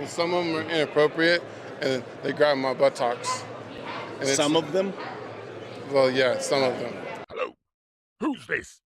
and some of them are inappropriate, and they grab my buttocks. And Some of them? Well, yeah, some of them. Hello. Who's this?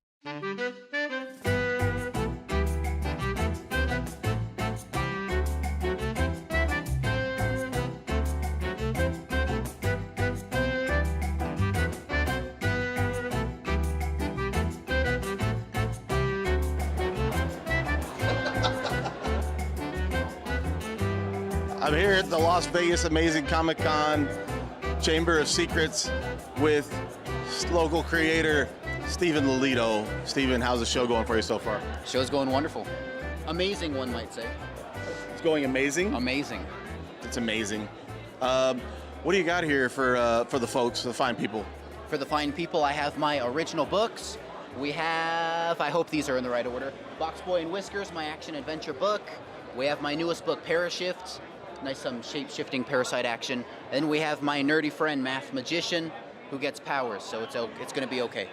I'm here at the Las Vegas Amazing Comic-Con Chamber of Secrets with local creator Steven Lolito. Steven, how's the show going for you so far? Show's going wonderful. Amazing, one might say. It's going amazing? Amazing. It's amazing. What do you got here for the folks, the fine people? For the fine people, I have my original books. We have, I hope these are in the right order, Box Boy and Whiskers, my action-adventure book. We have my newest book, Parashift. Nice shape-shifting parasite action. Then we have my nerdy friend, Math Magician, who gets powers, so it's going to be okay.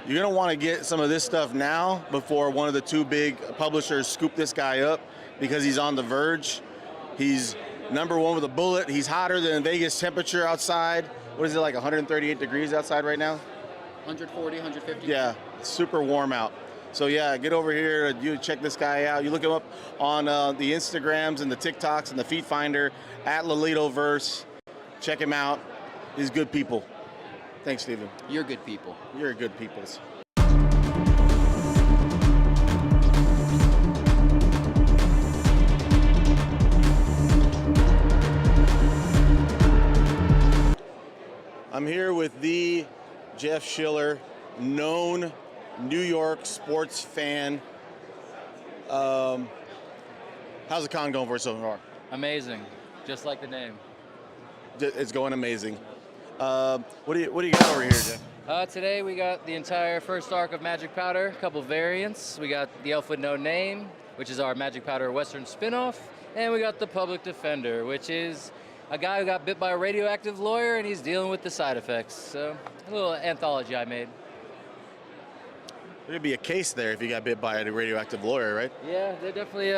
You're going to want to get some of this stuff now before one of the two big publishers scoop this guy up because he's on the verge. He's number one with a bullet. He's hotter than Vegas temperature outside. What is it, like 138 degrees outside right now? 140, 150? Yeah, it's super warm out. So yeah, get over here, you check this guy out. You look him up on the Instagrams and the TikToks and the Feet Finder at Lolitoverse. Check him out. He's good people. Thanks, Steven. You're good people. You're good peoples. I'm here with the Jeff Schiller, known New York sports fan. How's the con going for you so far? Amazing, just like the name. It's going amazing. What do you got over here, Jeff? Today we got the entire first arc of Magic Powder, a couple variants. We got the Elf with No Name, which is our Magic Powder Western spinoff, and we got the Public Defender, which is a guy who got bit by a radioactive lawyer and he's dealing with the side effects. So a little anthology I made. There'd be a case there if you got bit by a radioactive lawyer, right? Yeah, there definitely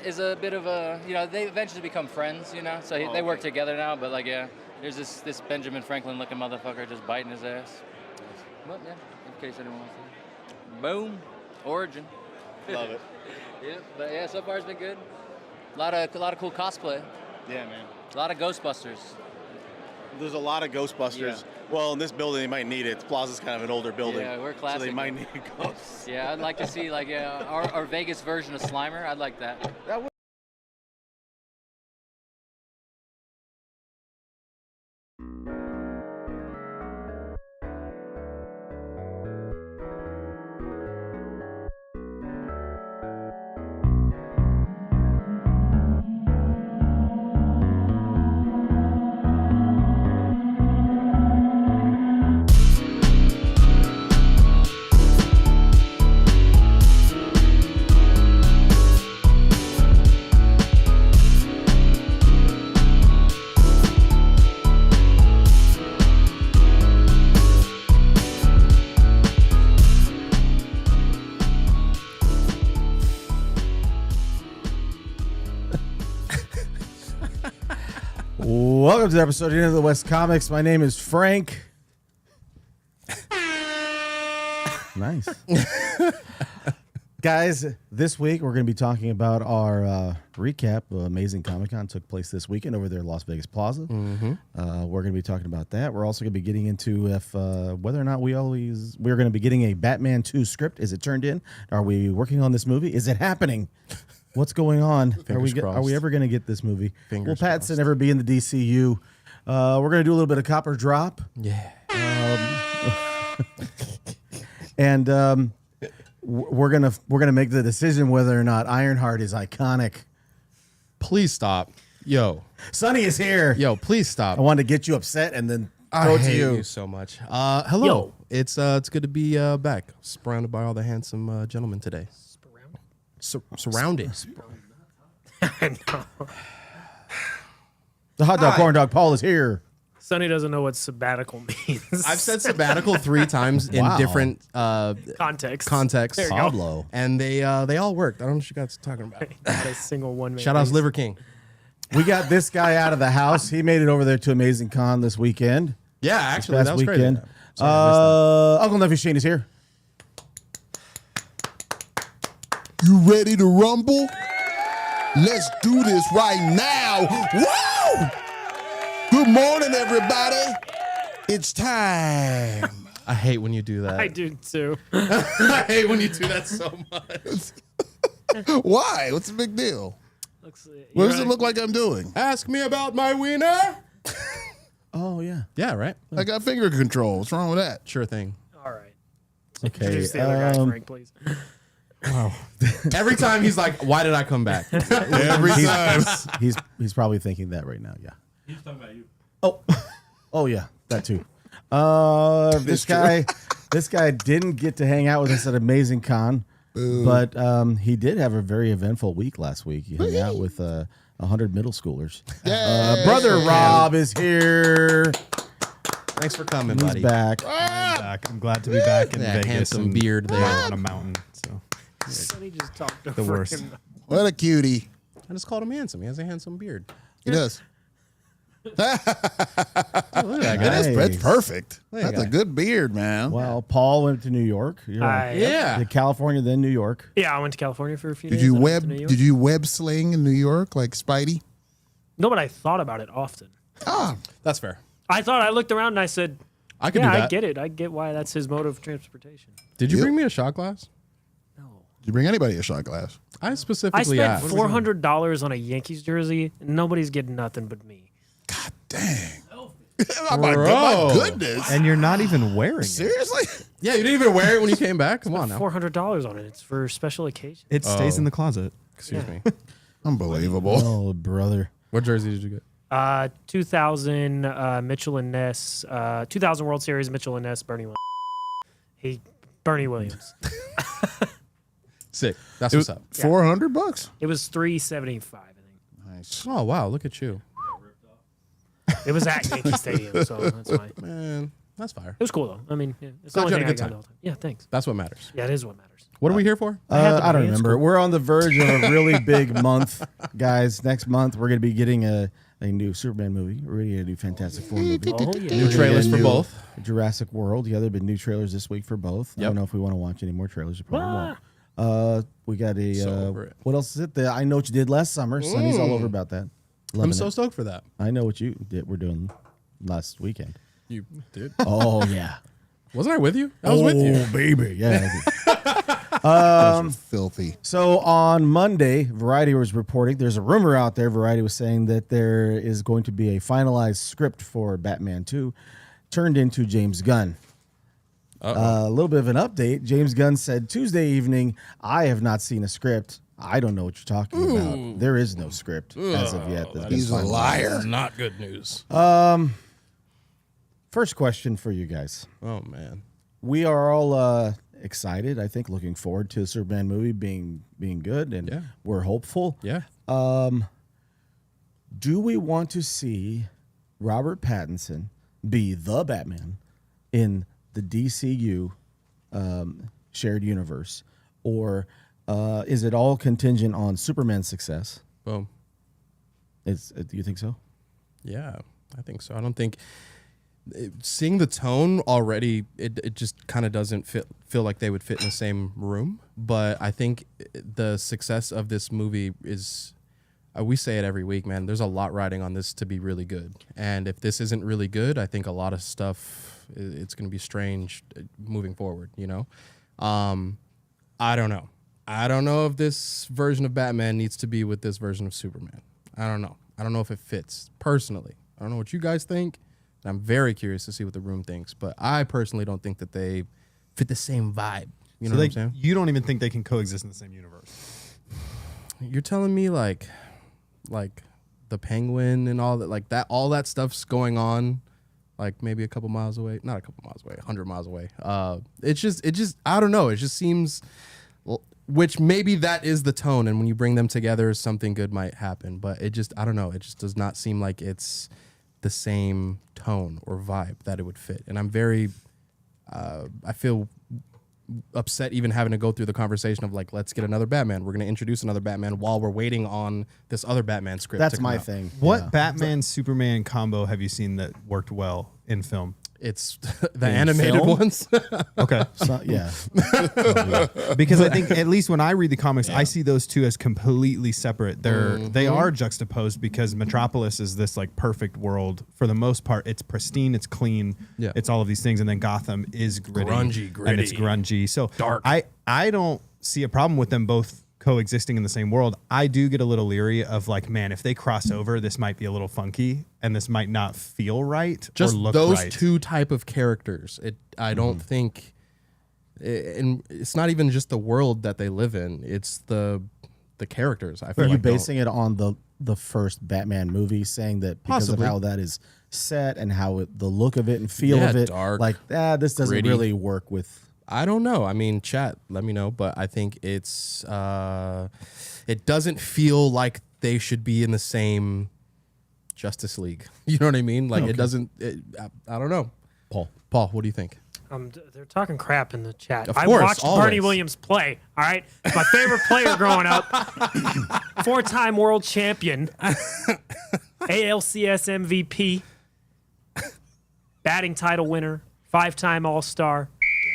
is a bit of a, they eventually become friends, so they work together now, but like, yeah, there's this Benjamin Franklin looking motherfucker just biting his ass. But yeah, in case anyone wants to. Boom, origin. Love it. Yeah, but yeah, so far it's been good. A lot of cool cosplay. Yeah, man. A lot of Ghostbusters. There's a lot of Ghostbusters. Yeah. Well, in this building, they might need it. Plaza's kind of an older building. Yeah, we're classic. So they might need ghosts. Yeah, I'd like to see our Vegas version of Slimer. I'd like that. That would. Welcome to the episode of the West Comics. My name is Frank. Nice. Guys, this week we're going to be talking about our recap of Amazing Comic-Con. Took place this weekend over there at Las Vegas Plaza. Mm-hmm. We're going to be talking about that. We're also going to be getting into whether or not we're going to be getting a Batman 2 script. Is it turned in? Are we working on this movie? Is it happening? What's going on? Are we ever going to get this movie? Will Pattinson ever be in the DCU? We're going to do a little bit of Copper Drop. Yeah. And we're gonna make the decision whether or not Ironheart is iconic. Please stop. Yo. Sonny is here. Yo, please stop. I wanted to get you upset and then I throw it hate to you. you so much. Hello. Yo. It's good to be back. Surrounded by all the handsome gentlemen today. Surrounded. I know. The hot dog corn dog Paul is here. Sonny doesn't know what sabbatical means. I've said sabbatical 3 times in Wow. different Contexts. contexts, There you go. Pablo. and they all worked. I don't know what you guys are talking about. Not a single one. Shout out to Liver King. We got this guy out of the house. He made it over there to Amazing Con this weekend. Yeah, This actually, past that was weekend. crazy. Sorry, I missed Uncle Nephew Shane is here. You ready to rumble? Let's do this right now. Woo! Good morning, everybody. It's time. that. I hate when you do that. I do too. I hate when you do that so much. Why? What's the big deal? What does it look like I'm doing? Ask me about my wiener. Oh, yeah. Yeah, right. I got finger control. What's wrong with that? Sure thing. All right. Okay. Introduce the other guy, Frank, please. Every time he's like, "Why did I come back?" Every time. He's probably thinking that right now. Yeah. He's talking about you. Oh yeah, that too. This guy didn't get to hang out with us at Amazing Con, but he did have a very eventful week last week. He hung out with 100 middle schoolers. Brother Rob is here. Thanks for coming, He's buddy. back. I'm glad to be back in That Vegas. handsome and beard there. on a mountain. So Sonny just talked the over worst. him. What a cutie. I just called him handsome. He has a handsome beard. He does. Look at that guy. That's Nice. perfect. There you That's a go. good beard, man. Well, Paul went to New York. You're right. Yeah. To California, then New York. Yeah, I went to California for a few Did days. you then I went web? to New York. Did you web sling in New York like Spidey? No, but I thought about it often. Ah, That's fair. I looked around and I said, I could yeah, do that. I get it. I get why that's his mode of transportation. Did you Yep. bring me a shot glass? No. did you bring anybody a shot glass? I I specifically spent asked. $400 on a Yankees jersey, and nobody's getting nothing but me. Dang. Oh my Bro. goodness. and you're not even wearing it. Seriously? Yeah, you didn't even wear it when you came back. Come on now. $400 on it. It's for special occasions. It stays in the closet. Excuse me. Unbelievable. Oh, brother. What jersey did you get? 2000 Mitchell and Ness, 2000 World Series Mitchell and Ness, Bernie Williams. Sick. That's It what's was up. $400. It was $375, I think. Nice. Oh wow, look at you, It was at Yankee Stadium, so that's why. It man. That's fire. was cool though. I mean, yeah, it's Glad the you only had a thing I good got all time. the time. Yeah, thanks. That's what matters. Yeah, it is what matters. What are we here for? had the I don't band remember. school. We're on the verge of a really big month, guys. Next month, we're going to be getting a new Superman movie. We're going to get a new Fantastic Four movie. Oh, yeah. New We're gonna trailers get a for new both. Jurassic World. Yeah, there have been new trailers this week for both. I Yep. don't know if we want to watch any more trailers. We probably won't. We got a. So over it. What else is it? The I Know What You Did Last Summer. Sonny's all over about that. I'm Loving so it. stoked for that. I know what you did. We're doing last weekend. You did? Oh yeah. Wasn't I with you? I was with you. Baby. Yeah. I did. Filthy. So on Monday, Variety was reporting, there's a rumor out there, Variety was saying that there is going to be a finalized script for Batman 2 turned into James Gunn. A little bit of an update. James Gunn said Tuesday evening, I have not seen a script. I don't know what you're talking about. There is no script as of yet. that's been He's a finalized. liar. Not good news. First question for you guys. Oh man. We are all excited, I think, looking forward to the Superman movie being good, and Yeah. we're hopeful. Yeah. Do we want to see Robert Pattinson be the Batman in the DCU shared universe, or is it all contingent on Superman's success? Boom. Do you think so? Yeah, I think so. I don't think seeing the tone already, it just kind of doesn't feel like they would fit in the same room. But I think the success of this movie is, we say it every week, man. There's a lot riding on this to be really good. And if this isn't really good, I think a lot of stuff, it's going to be strange moving forward, you know? I don't know. I don't know if this version of Batman needs to be with this version of Superman. I don't know. I don't know if it fits personally. I don't know what you guys think. I'm very curious to see what the room thinks, but I personally don't think that they fit the same vibe. You know what I'm saying? You don't even think they can coexist in the same universe. You're telling me like the Penguin and all that, like that, all that stuff's going on, like maybe a couple miles away, not a couple miles away, 100 miles away. It just, I don't know. It just seems, which maybe that is the tone, and when you bring them together, something good might happen. But it just, I don't know. It just does not seem like it's the same tone or vibe that it would fit. And I'm very, I feel upset even having to go through the conversation of like, let's get another Batman. We're going to introduce another Batman while we're waiting on this other Batman script. That's to come my out. thing. What Yeah. Batman Superman combo have you seen that worked well in film? It's the In animated film? ones. Okay. So, yeah. Because I think at least when I read the comics, I see those two as completely separate. They are juxtaposed because Metropolis is this like perfect world for the most part. It's pristine, it's clean, Yeah. it's all of these things, and then Gotham is gritty, Grungy, and it's gritty. grungy. So Dark. I don't see a problem with them both coexisting in the same world. I do get a little leery of like, man, if they cross over, this might be a little funky, and this might not feel right Just or look those right. two type of characters. I don't think, and it's not even just the world that they live in. It's the characters. I feel Are you like don't- basing it on the first Batman movie, saying that because Possibly. of how that is set and how the look of it and feel of it, dark, like this doesn't gritty. really work with. I don't know. I mean, chat, let me know. But I think it's it doesn't feel like they should be in the same Justice League. You know what I mean? Like it doesn't. I don't know. Paul, what do you think? They're talking crap in the chat. Of I course, watched always. Bernie Williams play. All right, my favorite player growing up, 4-time world champion, ALCS MVP, batting title winner, 5-time All-Star.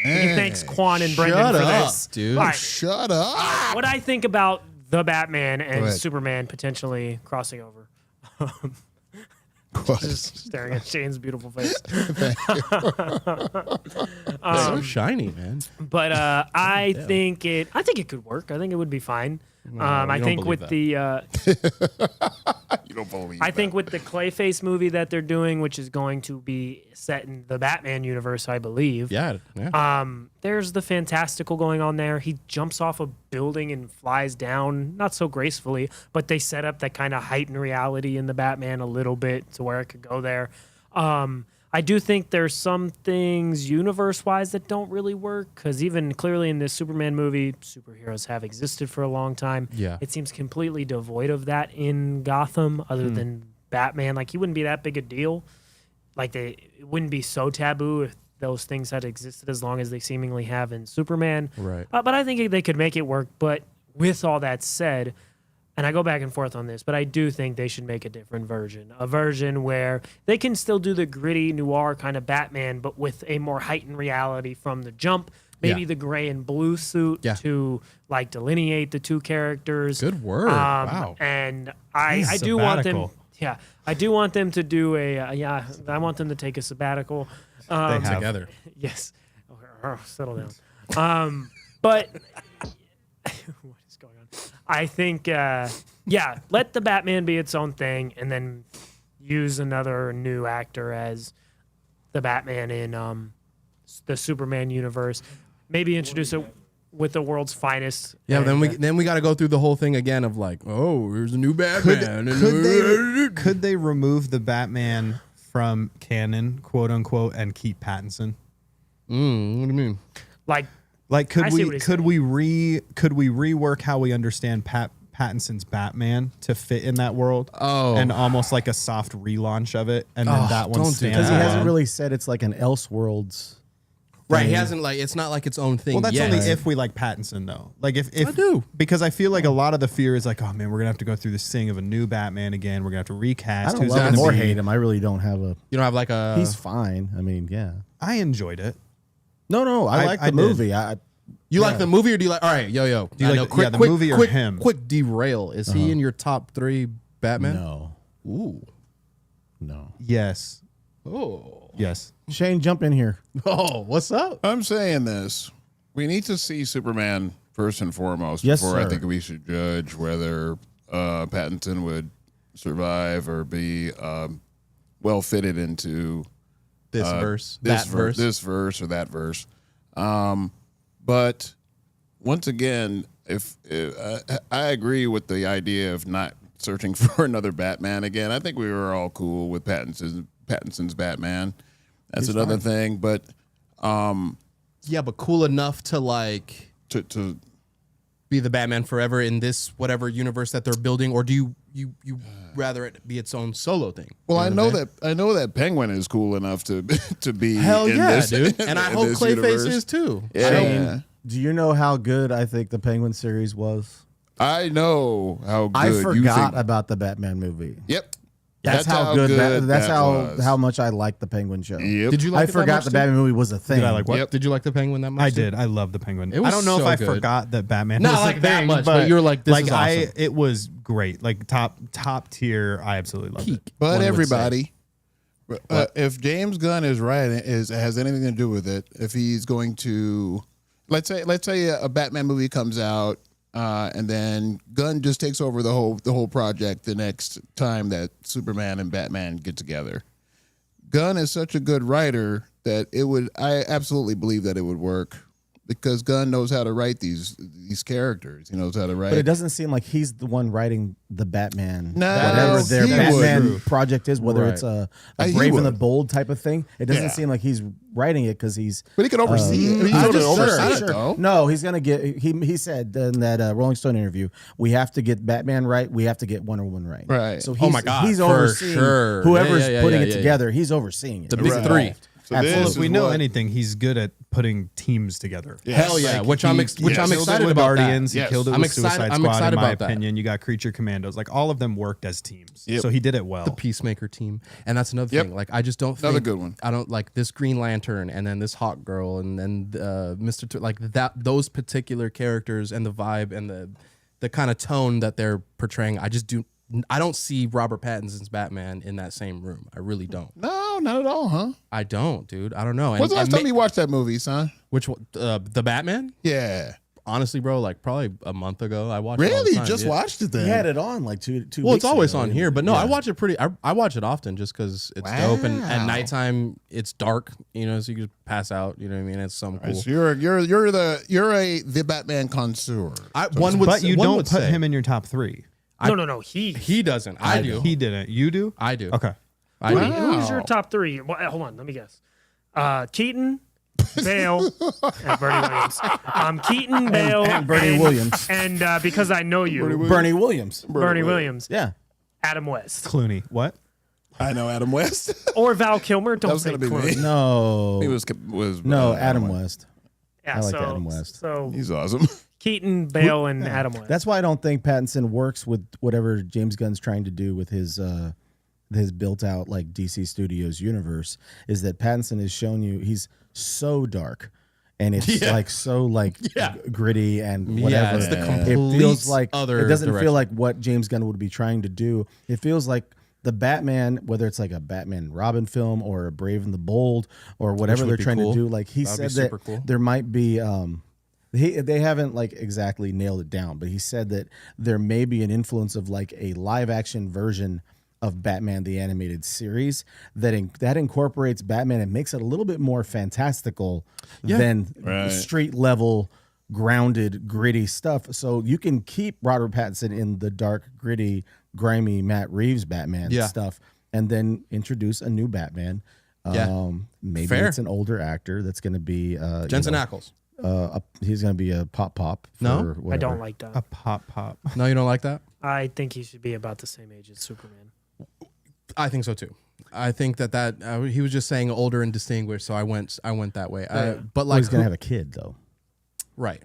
And he thanks Quan and Brendan Shut for up, this. dude. All right, Shut up. what I think about the Batman Go and ahead. Superman potentially crossing over. Just staring at Shane's beautiful face. So shiny, man. But I think it could work. I think it would be fine. I you think don't with believe You don't believe I think with the Clayface movie that they're doing, which is going to be set in the Batman universe, I believe. Yeah. There's the fantastical going on there. He jumps off a building and flies down, not so gracefully, but they set up that kind of heightened reality in the Batman a little bit to where it could go there. I do think there's some things universe-wise that don't really work because even clearly in this Superman movie, superheroes have existed for a long time. Yeah. It seems completely devoid of that in Gotham other than Batman. Like, he wouldn't be that big a deal. Like, it wouldn't be so taboo if those things had existed as long as they seemingly have in Superman. Right. But I think they could make it work. But with all that said, and I go back and forth on this, but I do think they should make a different version. A version where they can still do the gritty noir kind of Batman, but with a more heightened reality from the jump. Maybe Yeah. the gray and blue suit to like delineate the two characters. Good word. Wow. And I do want them. Sabbatical. Yeah, I do want them to do I want them to take a sabbatical. Together. Yes. Settle down. But what is going on? I think, let the Batman be its own thing and then use another new actor as the Batman in the Superman universe. Maybe introduce it with the world's finest. Yeah, and, then we got to go through the whole thing again of like, oh, here's a new Batman. Could they remove the Batman from canon, quote unquote, and keep Pattinson? What do you mean? like Like, I see what he's could we rework how we understand Pattinson's Batman to fit in that world? Oh. And almost like a soft relaunch of it, and then that one don't do stands Because he Yeah. hasn't alone. really said it's like an Elseworlds. Right, he thing. hasn't like it's not like its own thing. Well, that's yet. only if we like Pattinson, though. Like if I do. because I feel like a lot of the fear is like, oh man, we're gonna have to go through this thing of a new Batman again. We're gonna have to I recast. don't Who's love it him gonna or be? hate him. I really don't have a. You don't have like a. He's fine. I mean, yeah. I enjoyed it. No, I I- like I the did. movie. You like the movie or do you like? All right, yo. Do you I like- know, yeah, the movie or him? Quick derail. Is he in your top 3 Batman? No, Ooh. no. Yes. Oh. Yes. Shane, jump in here. Oh, what's up? I'm saying this. We need to see Superman first and foremost Yes, before I sir. think we should judge whether Pattinson would survive or be well fitted into This verse, this that verse. this verse or that verse. But once again, if I agree with the idea of not searching for another Batman again, I think we were all cool with Pattinson's Batman. That's another thing, but Yeah, but cool enough to like. to be the Batman forever in this whatever universe that they're building, or do you rather it be its own solo thing? Well, You I know know what that Penguin is cool enough to be Hell in yeah, this, dude. And I in hope this Clayface universe. is too. Yeah. Do you know how good I think the Penguin series was? I know how good I you forgot think. about the Batman movie. Yep. That's how good. That's that was. how much I liked the Penguin show. Yep. Did you like I it that forgot much the too? Batman movie was a thing. Did I like what? Yep. Did you like the Penguin that much? I too? did. I love the Penguin. It was I don't know so if I good. forgot that Batman Not was like a that thing, much, but you're like, this is awesome. It was great. Like top tier. I absolutely loved it. But one would everybody, if James Gunn is right, has anything to do with it, if he's going to, let's say a Batman movie comes out, and then Gunn just takes over the whole project the next time that Superman and Batman get together. Gunn is such a good writer that I absolutely believe that it would work. Because Gunn knows how to write these characters. He knows how to write. But it doesn't seem like he's the one writing the Batman. No, whatever their he Batman would. project is, whether Right. it's a He Brave and the would. Bold type of thing. It doesn't Yeah. seem like he's writing it because he's. But he could oversee it. He's I going to just- oversee sure. it, though. No, he's gonna get. He said in that Rolling Stone interview, we have to get Batman right. We have to get Wonder Woman right. Right. So Oh my God, he's for overseeing sure. whoever's Yeah, putting yeah, it yeah. together. He's overseeing it. The He's big involved. three. So Absolutely. this Well, if we is know what- anything, he's good at putting teams together. Hell yeah, Like, which I'm he killed excited it with about. Guardians. That. He killed it I'm with excited. Suicide I'm Squad. excited In my about that. opinion, you got Creature Commandos. Like all of them worked as teams. Yep. So he did it well. The Peacemaker team, and that's another Yep. thing. Like I just don't Another think good one. I don't like this Green Lantern, and then this Hawk Girl, and then Mr. Like that. Those particular characters and the vibe and the kind of tone that they're portraying. I don't see Robert Pattinson's Batman in that same room. I really don't. No, not at all, huh? I don't, dude. I don't know. When's the last time you watched that movie, son? Which one? The Batman? Yeah. Honestly, bro, like probably a month ago, I watched. it all the Really? You time, just yeah. watched it then? He had it on like two. Well, it's weeks always ago. on here, but no, I Yeah. watch it I watch it often just because it's dope. And at Wow. nighttime, it's dark, you know, so you can pass out. You know what I mean? It's something cool. So you're the Batman connoisseur. One would, but you one don't would put say. him in your top three. No. He doesn't. I do. He didn't. You do? I do. Okay. I do. Who's your top three? Well, hold on, let me guess. Keaton, Bale, and Bernie Williams. Keaton, Bale, and Bernie Williams. And because I know you, Bernie Williams. Bernie Williams, Yeah. Adam West, Clooney. What? I know Adam West. or Val Kilmer. That Don't was say going to be Clooney. me. No. He was No, Adam West. Yeah, I like so, Adam West. So He's awesome. Keaton, Bale, and Adam West. That's why I don't think Pattinson works with whatever James Gunn's trying to do with his built out like DC Studios universe. Is that Pattinson has shown you he's so dark, and it's like so like gritty and whatever. it's the It complete feels like other it doesn't direction. feel like what James Gunn would be trying to do. It feels like the Batman, whether it's like a Batman Robin film or a Brave and the Bold or whatever would they're be trying cool. to do. Like he That'd be said that super cool. there might be. They haven't like exactly nailed it down, but he said that there may be an influence of like a live action version of Batman the Animated Series that incorporates Batman and makes it a little bit more fantastical than street level grounded gritty stuff. So you can keep Robert Pattinson in the dark, gritty, grimy Matt Reeves Batman stuff, and then introduce a new Batman. Maybe Fair. it's an older actor that's going to be Jensen Ackles. He's going to be a pop. No? I don't like that. A pop. No, you don't like that? I think he should be about the same age as Superman. I think so too. I think that he was just saying older and distinguished, so I went that way. But Well, like, he's going to have a kid though. right?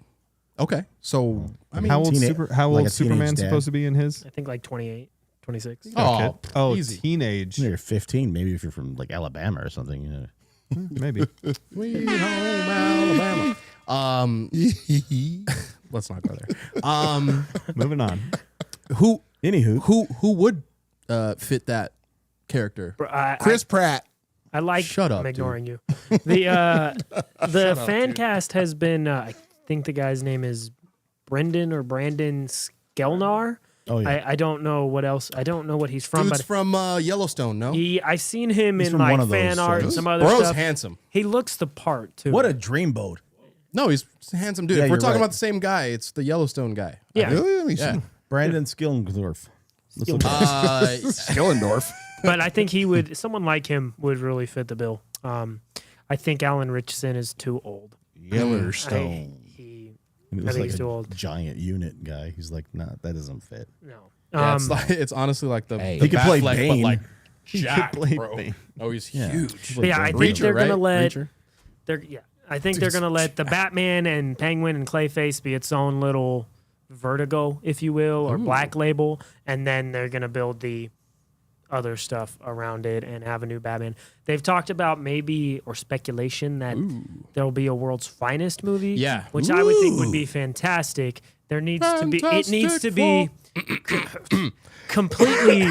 Okay, so I mean, How old like a Superman teenage dad. supposed to be in his? I think like 28, 26. oh, Easy. Teenage. You're 15, maybe if you're from like Alabama or something. You know. Maybe. Sweet home Alabama. Let's not go there. Moving on. Anywho, Who would fit that character? Chris Pratt. I like. Shut up, I'm ignoring you. The fan cast has been. I think the guy's name is Brandon Skelnar. Oh yeah. I don't know what else. I don't know what he's from. Dude's But from Yellowstone, no? I've seen him He's in from one like of those fan art and shows. some other Bro's stuff. handsome. He looks the part too. What a dreamboat. No, he's a handsome dude. Yeah, if we're you're talking right. about the same guy, it's the Yellowstone guy. Yeah. Really? Let me see. Yeah. Brandon Skillendorf. Let's look at it. Skillendorf. But I think he would. Someone like him would really fit the bill. I think Alan Richardson is too old. Yellowstone. He I looks think like he's a too old. giant unit guy. He's like, nah, that doesn't fit. No. Yeah, it's honestly like the He could play Batfleck, Bane. but like He could jacked, play bro. Bane. Oh, he's Yeah. huge. Well, Yeah, I think Reacher, they're gonna right? let. Reacher? I think they're gonna let the Batman and Penguin and Clayface be its own little Vertigo, if you will, or Black Label, and then they're gonna build the other stuff around it and have a new Batman. They've talked about maybe or speculation that there'll be a World's Finest movie. Yeah. which I would think would be fantastic. There needs to be. It needs to be completely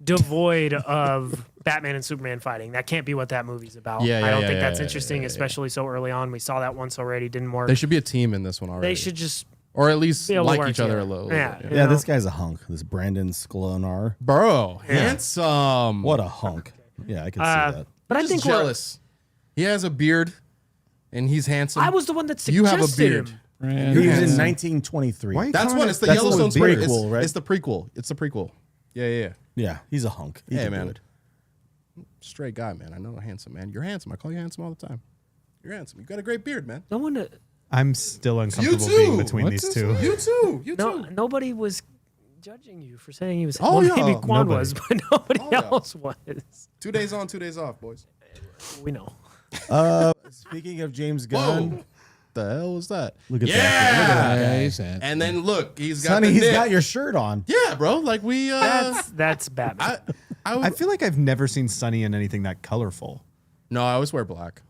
devoid of Batman and Superman fighting. That can't be what that movie's about. Yeah, I don't yeah, think yeah, that's yeah, interesting, yeah. especially so early on. We saw that once already, didn't work. They should be a team in this one already. They should just or at least be able to like work each other together. a little. Yeah, bit, you Yeah, know? this guy's a hunk. This Brandon Sklonar. Bro, Yeah. handsome. What a hunk. Yeah, I can see that. But I Just think jealous. He has a beard, and he's handsome. I was the one that You suggested have a beard. him. He was in 1923. Why are you That's calling what it- it's the That's the Yellowstone Spirit. prequel, right? It's the prequel. It's the prequel. Yeah. Yeah, he's a hunk. He Hey, can do man. it. Straight guy, man. I know a handsome man. You're handsome. I call you handsome all the time. You're handsome. You got a great beard, man. No one. I'm still uncomfortable You too. being between What's these this two. one? You too. You No, too. nobody was judging you for saying he was. Oh, well, yeah. maybe Quan Nobody. was, but nobody Oh, yeah. else was. 2 days on, 2 days off, boys. We know. Speaking of James Gunn, Whoa. The hell was that? look at Yeah. that. Look at that guy. Nice. And then look, he's got Sonny, the he's knit. got your shirt on. Yeah, bro. Like we. That's Batman. I feel like I've never seen Sonny in anything that colorful. No, I always wear black.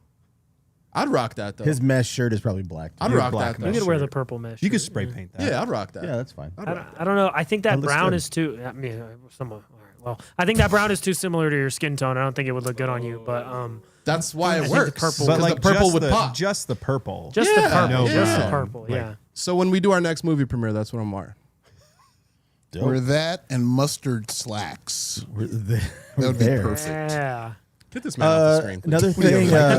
I'd rock that though. His mesh shirt is probably black. I'd Your rock black that you though. could wear the purple mesh. You could shirt. spray paint that. Yeah, I'd rock that. Yeah, that's fine. I don't know. I think that That looks brown good. is too. I mean, all right, well, I think that brown is too similar to your skin tone. I don't think it would look good on you. But That's why I it think the works. purple- But 'Cause like the purple just would the, pop. just the purple. just the Yeah, purple, no just the brown. purple. Yeah. So when we do our next movie premiere, that's what I'm wearing. Or that and mustard slacks. We're That we're would be there. perfect. Yeah. Get this man off the screen. please. Another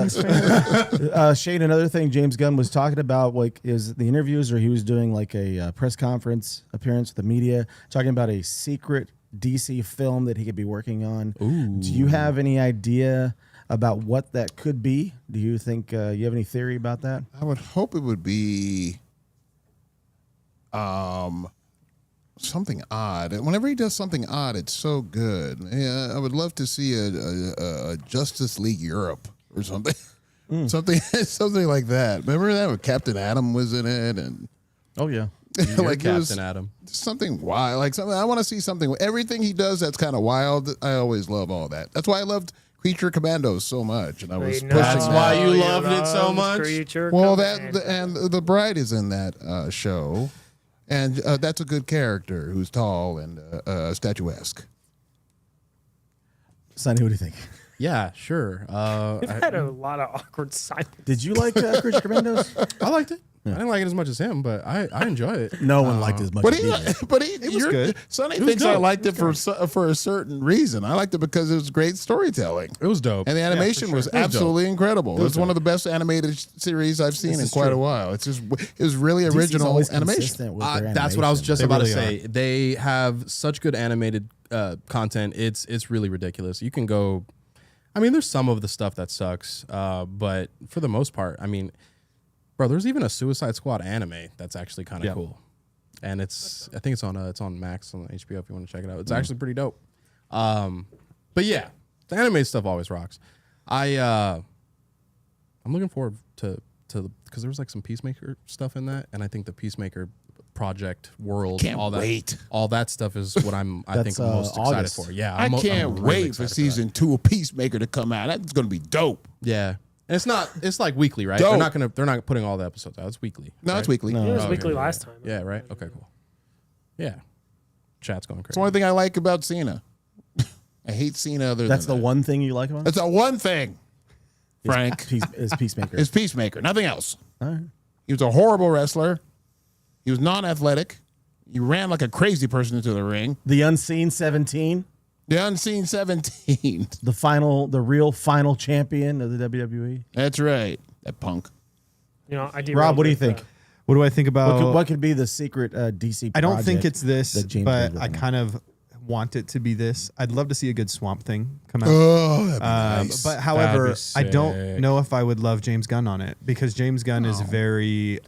thing, Shane. Another thing James Gunn was talking about, like, is the interviews, or he was doing like a press conference appearance with the media, talking about a secret DC film that he could be working on. Do you have any idea about what that could be? Do you think you have any theory about that? I would hope it would be something odd. Whenever he does something odd, it's so good. Yeah, I would love to see a Justice League Europe or something. Something like that. Remember that when Captain Atom was in it, and Oh yeah, You're like it was Captain Adam. something wild, like something. I want to see something. Everything he does that's kind of wild. I always love all that. That's why I loved Creature Commandos so much, and I was We pushing. know That's why you you loved it so loved much? Creature Well, Commandos. and the bride is in that show, and that's a good character who's tall and statuesque. Sonny, what do you think? Yeah, sure. We've had a lot of awkward silence. Did you like Creature Commandos? I liked it. I didn't like it as much as him, but I enjoy it. No one liked it as much. But as he, he did. but he, was good. Sonny It was thinks I dope. liked it for a certain reason. I liked it because it was great storytelling, It was dope. and the animation was It was absolutely incredible. It was dope. one of the best animated series I've seen This in is quite true. a while. It's just it was really DC's original always animation. consistent with their That's what I was animation. just They about to really say. They have such good animated content. It's really ridiculous. You can go. I mean, there's some of the stuff that sucks, but for the most part, I mean, bro, there's even a Suicide Squad anime that's actually kind of Yeah. cool, and I think it's on Max on HBO if you want to check it out. It's actually pretty dope. But yeah, the anime stuff always rocks. I'm looking forward to because there was like some Peacemaker stuff in that, and I think the Peacemaker project world, Can't all that, wait. all that stuff is what I think That's, I'm most excited August. for. Yeah, I I'm can't really wait for excited that. season 2 of Peacemaker to come out. That's going to be dope. Yeah, and it's not. It's like weekly, right? Dope. They're not putting all the episodes out. It's weekly. No, right? it's weekly. No. It was Oh, weekly okay, last time. Yeah, right. Okay, cool. Yeah, chat's going crazy. It's the only thing I like about Cena. I hate Cena other That's than the that. one thing you like about it? That's the one thing, Frank, Is Peacemaker. is Peacemaker. Nothing else. All right. He was a horrible wrestler. He was non-athletic. He ran like a crazy person into the ring. The Unseen 17, The Unseen 17. the real final champion of the WWE. That's right. That punk. You know, I Rob, what do you think? What do I think about? What could be the secret DC? I don't think project it's this, that James but Gunn I working on? kind of want it to be this. I'd love to see a good Swamp Thing come out. Oh, that'd be nice. But however, I don't sick. know if I would love James Gunn on it because James Gunn is very.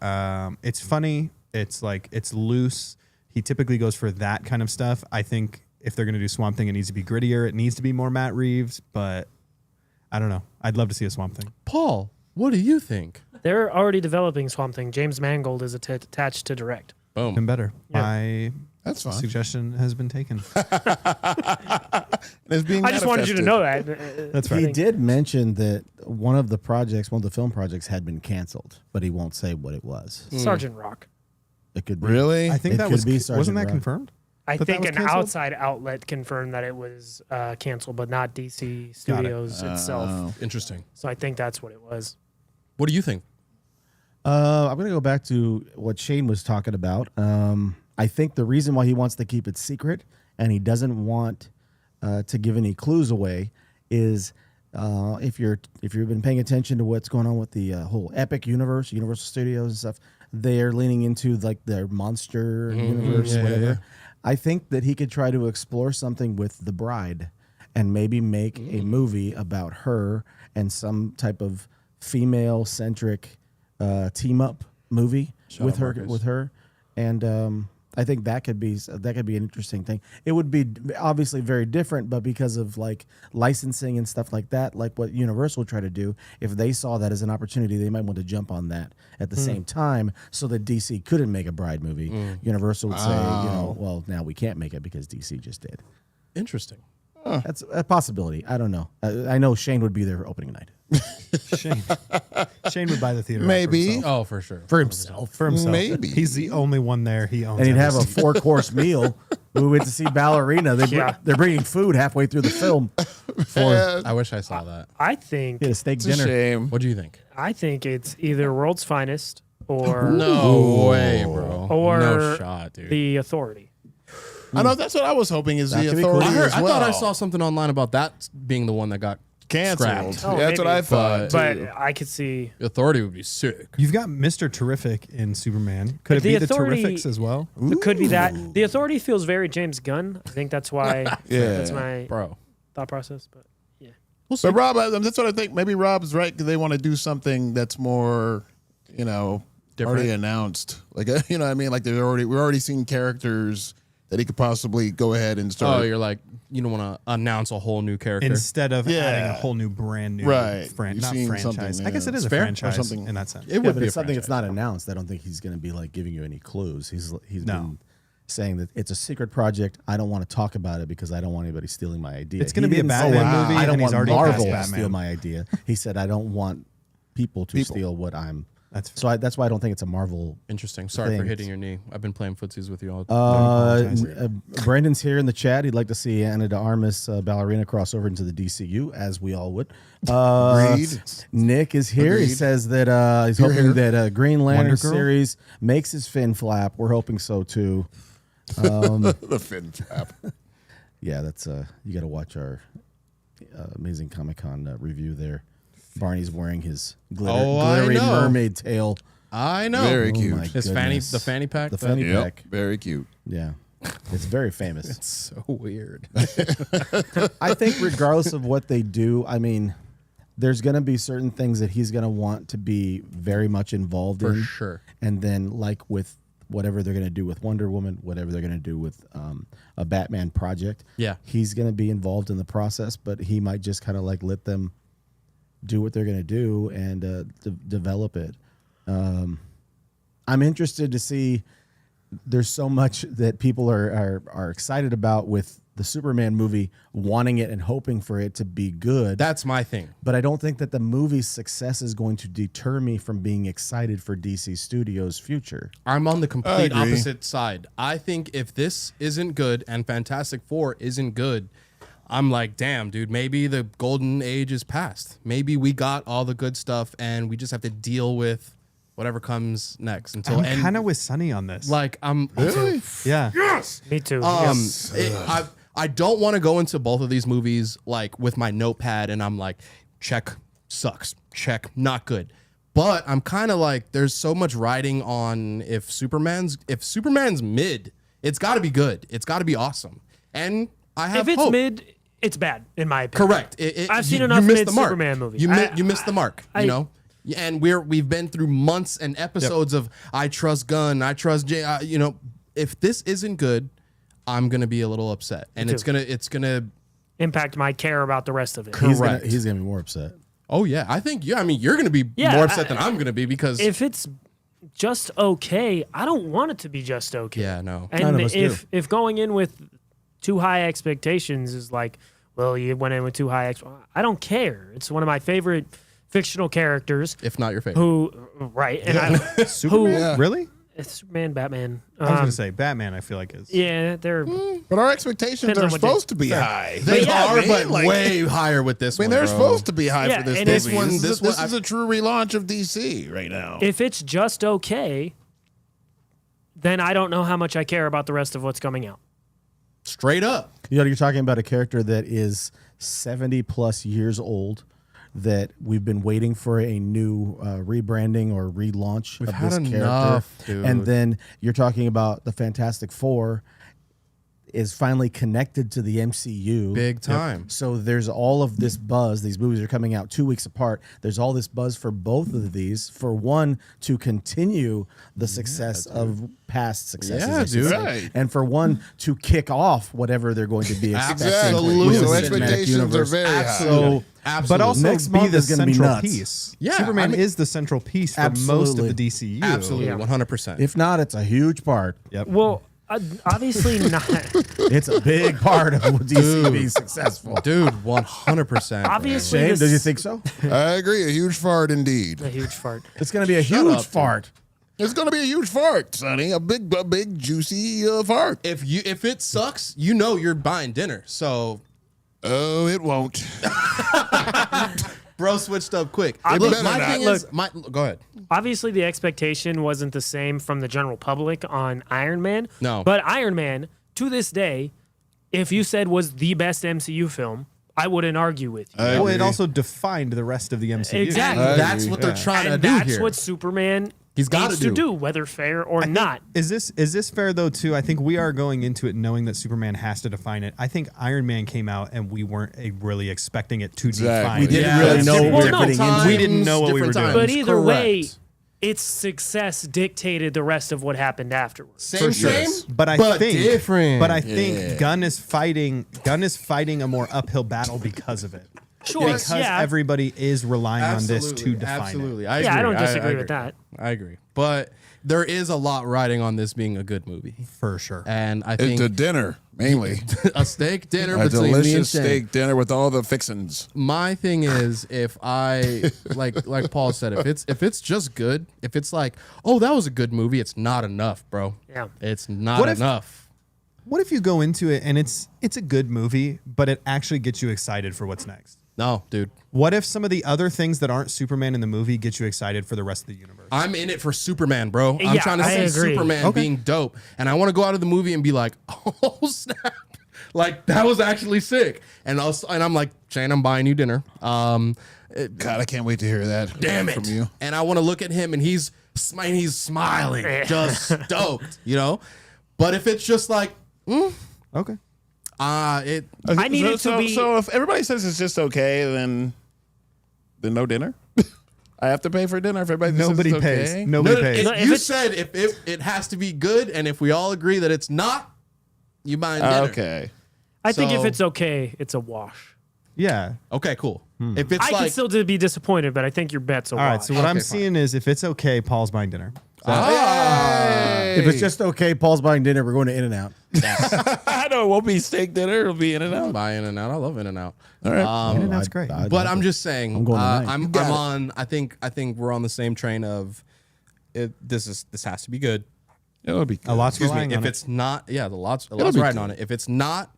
It's funny. It's like it's loose. He typically goes for that kind of stuff. I think if they're gonna do Swamp Thing, it needs to be grittier. It needs to be more Matt Reeves. But I don't know. I'd love to see a Swamp Thing. Paul, what do you think? They're already developing Swamp Thing. James Mangold is attached to direct. Boom. Even better. My That's fine. suggestion has been taken. It's being I just wanted you to manifested. know that. That's He right. did mention that one of the film projects had been canceled, but he won't say what it was. Sergeant Rock. It could be. Really? I think It that could was be wasn't Sergeant that Rock. confirmed? I That think was an canceled? outside outlet confirmed that it was canceled, but not DC Got it. Studios itself. Interesting. So I think that's what it was. What do you think? I'm going to go back to what Shane was talking about. I think the reason why he wants to keep it secret and he doesn't want to give any clues away is if you've been paying attention to what's going on with the whole Epic universe, Universal Studios and stuff, they're leaning into like their monster universe, whatever. I think that he could try to explore something with The Bride and maybe make a movie about her and some type of female-centric team up movie with her, and I think that could be an interesting thing. It would be obviously very different, but because of like licensing and stuff like that, like what Universal tried to do, if they saw that as an opportunity, they might want to jump on that at the same time, so that DC couldn't make a Bride movie. Universal would say, well, now we can't make it because DC just did. Interesting. That's a possibility. I don't know. I know Shane would be there for opening night. Shane would buy the theater. Maybe. Oh, for sure. For himself. Maybe. He's the only one there. He owns. And he'd have a every seat. 4-course meal. We went to see Ballerina. They're bringing food halfway through the film. I wish I saw that. I think Get a steak It's a dinner. shame. What do you think? I think it's either World's Finest or No way, bro. or no shot, dude. The Authority. I know that's what I was hoping is That the could be authority cool. as I well. thought I saw something online about that being the one that got canceled. scrapped. Oh, Yeah, that's what maybe. I thought. But too. I could see The Authority would be sick. You've got Mr. Terrific in Superman. Could it The be the Authority- Terrifics as well? it could be that. The Authority feels very James Gunn. I think that's why. Yeah. That's my Bro. thought process. But yeah, But Rob, that's what I think. Maybe Rob's right because they want to do something that's more, already announced. Like, you know what I mean? Like we're already seeing characters that he could possibly go ahead and start. Oh, you're like, you don't want to announce a whole new character. Instead of Yeah. adding a whole new, brand new, Right. not You're seeing franchise. something, I guess yeah. it is It's a fair. Or franchise something. in that sense. it Yeah, would but be it's a something that's franchise. not announced. I don't think he's going to be like giving you any clues. He's No. been saying that it's a secret project. I don't want to talk about it because I don't want anybody stealing my idea. It's gonna He be a didn't say, Batman movie, I don't and he's want already Marvel cast to Batman. steal my idea. He said I don't want people to steal what I'm. That's So that's why I don't think it's a Marvel. Interesting. Sorry for Things. hitting your knee. I've been playing footsies with you all. Brandon's here in the chat. He'd like to see Anna de Armas Ballerina cross over into the DCU, as we all would. Agreed. Nick is here. He Agreed. says that he's hoping that Green Lantern Wonder Girl? series makes his fin flap. We're hoping so too. The fin flap. Yeah, that's you got to watch our amazing Comic-Con review there. Barney's wearing his glittery know. mermaid tail. I know. Very Oh cute. my His goodness. the fanny pack. The fanny Yep. pack. Very cute. Yeah, it's very famous. It's so weird. I think regardless of what they do, I mean, there's going to be certain things that he's going to want to be very much involved For in. sure. And then like with whatever they're going to do with Wonder Woman, whatever they're going to do with a Batman project, Yeah. he's going to be involved in the process, but he might just kind of like let them do what they're going to do and develop it. I'm interested to see. There's so much that people are excited about with the Superman movie, wanting it and hoping for it to be good. That's my thing. But I don't think that the movie's success is going to deter me from being excited for DC Studios' future. I'm on the complete agree. opposite side. I think if this isn't good and Fantastic Four isn't good, I'm like, damn, dude, maybe the golden age is past. Maybe we got all the good stuff and we just have to deal with whatever comes next until I'm kind of with Sunny on this. like I'm Really? yeah. me too. I don't want to go into both of these movies like with my notepad and I'm like, check sucks, check not good. But I'm kind of like, there's so much riding on if Superman's mid, it's got to be good. It's got to be awesome. and I have If it's hope. mid, it's bad in my opinion. Correct. I've seen you enough missed mid the mark. Superman movies. You missed the mark. You know, and we've been through months and episodes of I trust Gunn, I trust Jay. You know, if this isn't good, I'm gonna be a little upset, and it's gonna impact my care about the rest of it. He's gonna be more upset. Oh yeah, I think I mean you're gonna be more upset than I'm gonna be because if it's just okay, I don't want it to be just okay. Yeah, no. And None of us do. if going in with too high expectations is like, well, you went in with too high I don't care. It's one of my favorite fictional characters. if not your favorite. Who right? And Superman? Really? It's Superman, Batman. I was gonna say Batman. I feel like is. Yeah, they're. But our expectations Depends on are what supposed day. to be high. They yeah, are, man, but like- way higher with this I mean, one. they're bro. supposed to be high Yeah, for this and movie. this one- this this one- is a true relaunch of DC right now. If it's just okay, then I don't know how much I care about the rest of what's coming out. Straight up. You know, you're talking about a character that is 70 plus years old, that we've been waiting for a new rebranding or relaunch of had this enough, character. dude. And then you're talking about the Fantastic Four is finally connected to the MCU. Big time. So there's all of this buzz. These movies are coming out 2 weeks apart. There's all this buzz for both of these. For one, to continue the success of past successes. Yeah, I should dude. say. Right. And for one, to kick off whatever they're going to be expecting. Absolutely. with the So cinematic expectations are universe. very high. So, Absolutely. But also Next be month the is gonna be central nuts. piece. Yeah, Superman I mean- is the central piece for most Absolutely. of the DCU. absolutely Yeah. 100%. if not, it's a huge part. Yep. Well, obviously not. It's a big part of DC being successful. Dude, 100%. bro. Obviously, Shane, this do you think so? I agree. A huge fart indeed. a huge fart. It's going to be a huge up, fart. It's going to be a huge fart, Sonny. A big, juicy fart. If it sucks, you know you're buying dinner. So, Oh, it won't. bro, switched up quick. It Look, better my not. thing is, go ahead. Obviously, the expectation wasn't the same from the general public on Iron Man. No. But Iron Man, to this day, if you said was the best MCU film, I wouldn't argue with you. Well, it also defined the rest of the MCU. Exactly. That's what they're trying to And do that's here. what Superman He's gotta needs to do. do, whether fair or not. Is this fair though too? I think we are going into it knowing that Superman has to define it. I think Iron Man came out and we weren't really expecting it to define. We it. didn't really know what we were getting into. We didn't know what we were doing. But either way, Correct. its success dictated the rest of what happened afterwards. Same, same, But I think different. But I think Gunn is fighting a more uphill battle because of it. Sure, Because yeah. everybody is relying on this to define absolutely. it. I Yeah, agree. I don't disagree agree. with that. I agree. But there is a lot riding on this being a good movie. For sure. And I It's think a dinner, mainly. a steak dinner A between me and delicious Shane. steak dinner with all the fixins. My thing is, if I like Paul said, if it's just good, if it's like, oh, that was a good movie, it's not enough, bro. Yeah. It's not What if- enough. What if you go into it and it's a good movie, but it actually gets you excited for what's next? No, dude. What if some of the other things that aren't Superman in the movie get you excited for the rest of the universe? I'm in it for Superman, bro. I'm Yeah, trying to I see agree. Superman being dope, and I want to go out of the movie and be like, oh snap, like that was actually sick. And I'm like, Shane, I'm buying you dinner. God, I can't wait to hear that. Damn it. From you. And I want to look at him and he's smiling, just stoked, you know? But if it's just like, Okay. I need it to be- So if everybody says it's just okay, then no dinner. I have to pay for dinner if everybody says Nobody it's pays. okay? Nobody pays. No, if you it's- said if it has to be good, and if we all agree that it's not, you buying dinner. Okay. I think if So- it's okay, it's a wash. Yeah. Okay, cool. If it's I like, can still be disappointed, but I think your bet's a All wash. right. So what I'm Okay, seeing is if it's okay, Paul's buying dinner. If it's just okay, Paul's buying dinner, we're going to In-N-Out. I know it won't be steak dinner. It'll be in and out. buy In-N-Out. I love In-N-Out. All right. In-N-Out's great. But I'm just saying, I'm going tonight. I'm on. I think we're on the same train of it. This has to be good. It'll be good. A lot's Excuse me. relying on If it. it's not, yeah, a lot's be riding good. on it. If it's not,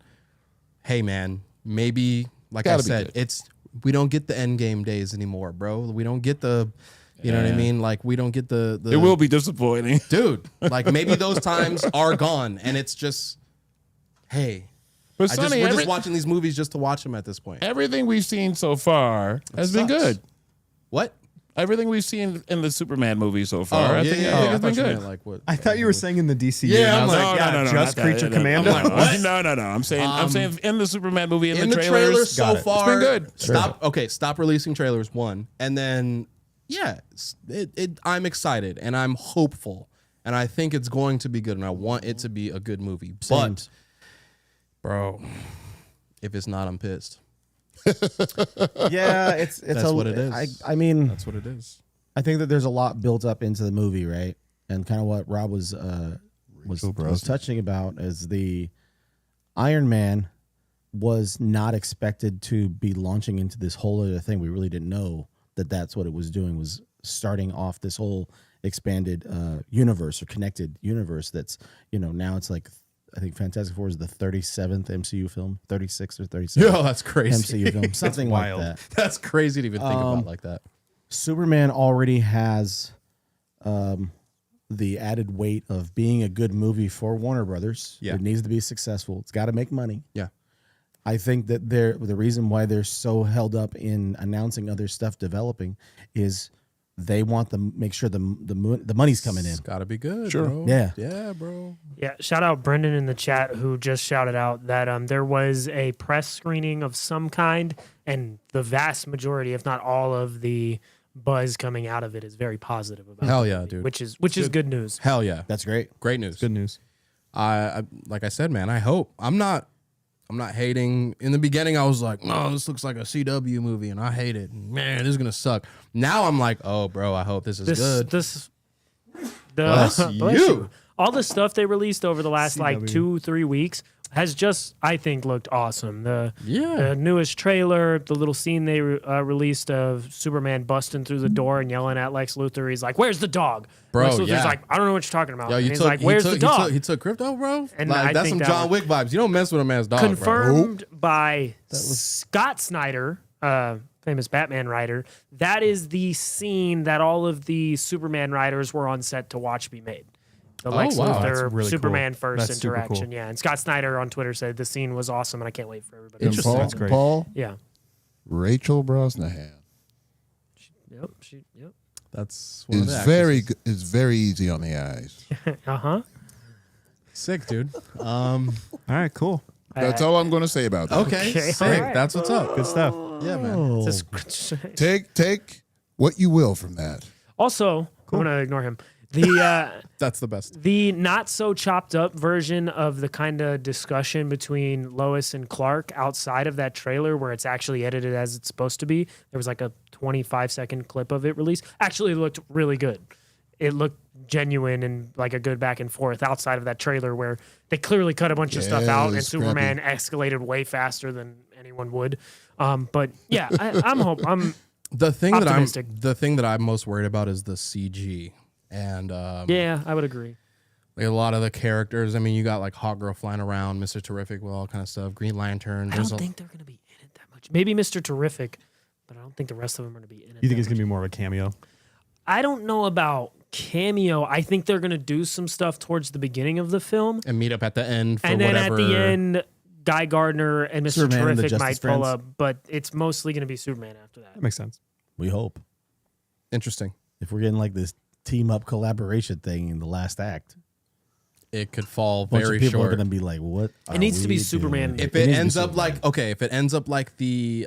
hey man, maybe like Gotta I be said, good. we don't get the end game days anymore, bro. We don't get the, you know what I mean? Like we don't get the. It will be disappointing. dude. Like maybe those times are gone, and it's just, hey, But we're Sonny, just watching these movies just to watch them at this point. everything we've seen so far has been sucks. good. What? Everything we've seen in the Superman movie so far, I think it's been good. Like what? I thought you were saying in the DCU. Yeah, and I was I'm like, like, yeah, no, just not Creature that. Commando. No. I'm saying in the Superman movie, in the trailers so it's far. been good. Stop releasing trailers. One, and then I'm excited and I'm hopeful, and I think it's going to be good, and I want it to be a good movie. But, bro, if it's not, I'm pissed. Yeah, it's That's what it is. I mean, That's what it is. I think that there's a lot built up into the movie, right? And kind of what Rob was touching about is the Iron Man was not expected to be launching into this whole other thing. We really didn't know that that's what it was doing, was starting off this whole expanded universe or connected universe. That's, now it's like, I think Fantastic Four is the 37th MCU film, 36 or 37. Yo, that's crazy. MCU film, something like wild. that. That's crazy to even think about like that. Superman already has the added weight of being a good movie for Warner Brothers. Yeah. It needs to be successful. It's got to make money. Yeah. I think that the reason why they're so held up in announcing other stuff developing is they want to make sure the money's coming in. It's got to be good, Sure. bro. Yeah, bro. Yeah, shout out Brendan in the chat who just shouted out that there was a press screening of some kind, and the vast majority, if not all of the buzz coming out of it is very positive about Hell the yeah, movie, dude. which is good news. Hell yeah. that's great. Great news. Good news. I like I said, man, I hope. I'm not hating. In the beginning, I was like, no, this looks like a CW movie, and I hate it. Man, this is gonna suck. Now I'm like, oh, bro, I hope this is good. Bless you. you. All the stuff they released over the last like CW. 2-3 weeks has just, I think, looked awesome. The newest trailer, the little scene they released of Superman busting through the door and yelling at Lex Luthor. He's like, "Where's the dog?" Bro, Lex Luthor's yeah. like, "I don't know what you're talking about." Yo, And you he's took, like, "Where's the dog?" He took crypto, bro. And Like, I that's think some that John Wick vibes. You don't mess with a man's dog, bro. Confirmed by Scott Snyder, famous Batman writer. That is the scene that all of the Superman writers were on set to watch be made. The Lex wow. Luthor That's really Superman cool. first That's super interaction. cool. Yeah, and Scott Snyder on Twitter said the scene was awesome, and I can't wait for everybody. And else to Paul, see That's it. great. Paul, Yeah. Rachel Brosnahan Yep. That's one of is the very actresses. is very easy on the eyes. Sick, dude. All right, cool. That's all I'm going to say about that. Okay, Okay, sick. all right. That's what's up. Good stuff. Yeah, man. Take what you will from that. Also, I'm gonna ignore him. The That's the best. the not so chopped up version of the kind of discussion between Lois and Clark outside of that trailer, where it's actually edited as it's supposed to be. There was like a 25-second clip of it released. Actually, looked really good. It looked genuine and like a good back and forth outside of that trailer, where they clearly cut a bunch of stuff Yeah, out it and was Superman escalated way faster than anyone would. But yeah, I'm The thing Optimistic. that I'm most worried about is the CG. And yeah, I would agree. like a lot of the characters. I mean, you got like Hot Girl flying around, Mr. Terrific, with all kind of stuff. Green Lantern. I don't think they're going to be in it that much. Maybe Mr. Terrific, but I don't think the rest of them are going to be in it. You think it's gonna be more of a cameo? I don't know about cameo. I think they're going to do some stuff towards the beginning of the film, and meet up at the end for and then whatever. at the end, Guy Gardner and Mr. Superman and the Terrific might Justice pull Friends. up, but it's mostly going to be Superman after that. That makes sense. We hope. Interesting. If we're getting like this team up collaboration thing in the last act, It could fall bunch very of people short. are going to be like, "What?" It needs to be Superman. If It it needs to be ends up Superman. like if it ends up like the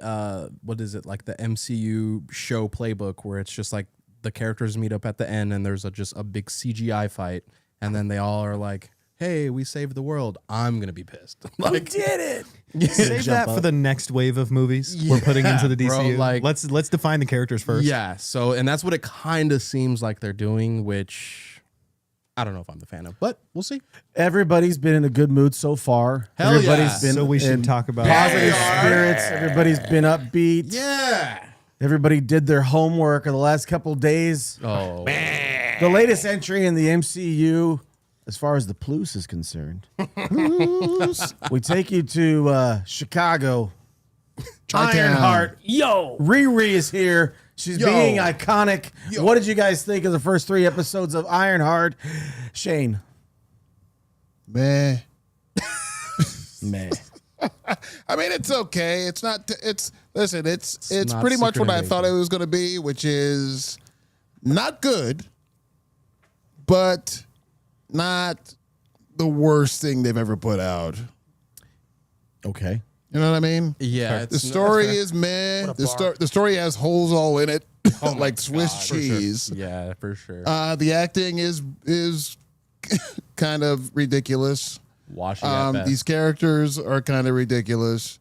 what is it, like the MCU show playbook, where it's just like the characters meet up at the end and there's just a big CGI fight, and then they all are like, "Hey, we saved the world." I'm gonna be pissed. Like, did it. Save that for the next wave of movies we're putting into the bro, DCU. like- let's define the characters first. yeah. So, and that's what it kind of seems like they're doing, which I don't know if I'm the fan of, but we'll see. Everybody's been in a good mood so far. Hell Everybody's yeah. been So we should in talk about positive spirits. Everybody's been upbeat. Yeah. Everybody did their homework in the last couple days. Oh, The latest entry in the MCU, as far as the Plus is concerned, we take you to Chicago. Ironheart. Yo, Riri is here. She's Yo. being iconic. What did you guys think of the first 3 episodes of Ironheart? Shane. Man, Man. I mean, it's okay. It's not. Listen. It's not pretty much Secret what I thought it Invasion. was going to be, which is not good, but not the worst thing they've ever put out. Okay. You know what I mean? Yeah, The story is meh. The story has holes all in it, like Swiss cheese. Yeah, for sure. The acting is kind of ridiculous. Washing at best. These characters are kind of ridiculous.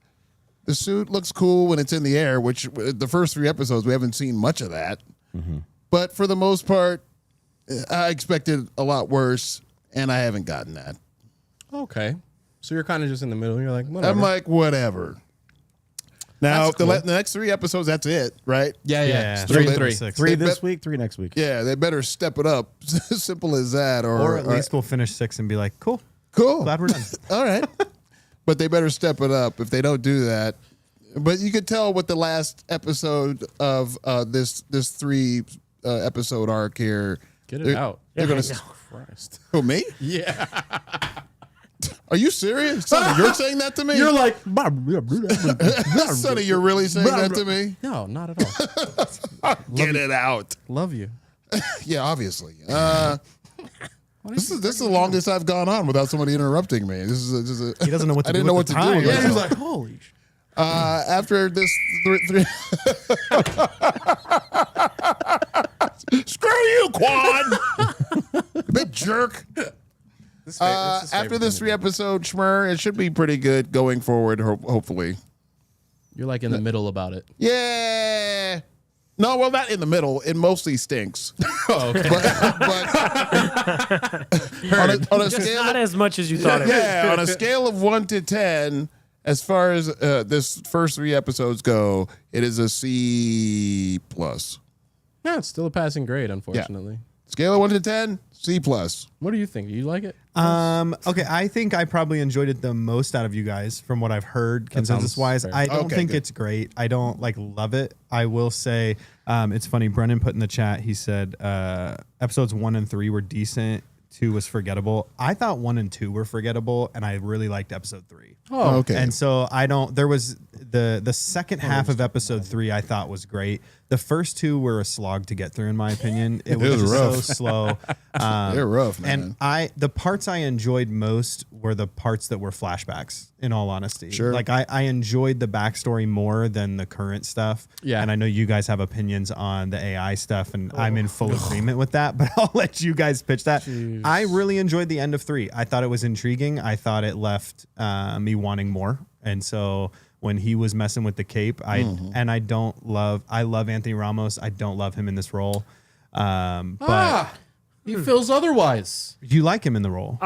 The suit looks cool when it's in the air, which the first 3 episodes we haven't seen much of that. But for the most part, I expected a lot worse, and I haven't gotten that. Okay. So you're kind of just in the middle. You're like, whatever. I'm like, whatever. Now, That's cool. the next 3 episodes, that's it, right? yeah. So Straight they- 3. 3 this week, 3 next week. Yeah, they better step it up. Simple as that. Or at least we'll finish 6 and be like, cool. cool. Glad we're done. All right. But they better step it up if they don't do that. But you could tell with the last episode of this 3 episode arc here. Get it out. They're gonna. Christ. Who, me? Yeah. Are you serious? Sonny, you're saying that to me? You're like, Sonny, you're really saying that to me? no, not at all. Get it out. Love you. Yeah, obviously. This is the longest I've gone on without somebody interrupting me. This is a, He doesn't know what to I do didn't know with what the to do. time. with Yeah, myself. He's like, holy sh. After this three screw you, Quan. Big jerk. After this 3 episode schmur, it should be pretty good going forward, hopefully. You're like in the middle about it. Yeah. No, well, not in the middle. It mostly stinks. Oh, okay. But on a Just scale not as much as you thought it was. yeah, on a scale of 1 to 10, as far as this first 3 episodes go, it is a C plus. Yeah, it's still a passing grade, unfortunately. Scale of 1 to 10, C plus. What do you think? Do you like it? Okay, I think I probably enjoyed it the most out of you guys from what I've heard consensus wise. fair. I don't Okay, think good. it's great. I don't love it. I will say it's funny. Brennan put in the chat, he said episodes 1 and 3 were decent. 2 was forgettable. I thought 1 and 2 were forgettable, and I really liked episode 3. Oh, okay. And so there was the second half of episode 3 I thought was great. The first 2 were a slog to get through, in my opinion. It was just rough. so slow. They're rough, man. And the parts I enjoyed most were the parts that were flashbacks, in all honesty. Sure. Like I enjoyed the backstory more than the current stuff. Yeah. And I know you guys have opinions on the AI stuff, and I'm in full agreement with that, but I'll let you guys pitch that. I really enjoyed the end of 3. I thought it was intriguing. I thought it left me wanting more. And so when he was messing with the cape, I love Anthony Ramos. I don't love him in this role. But He feels otherwise. you like him in the role.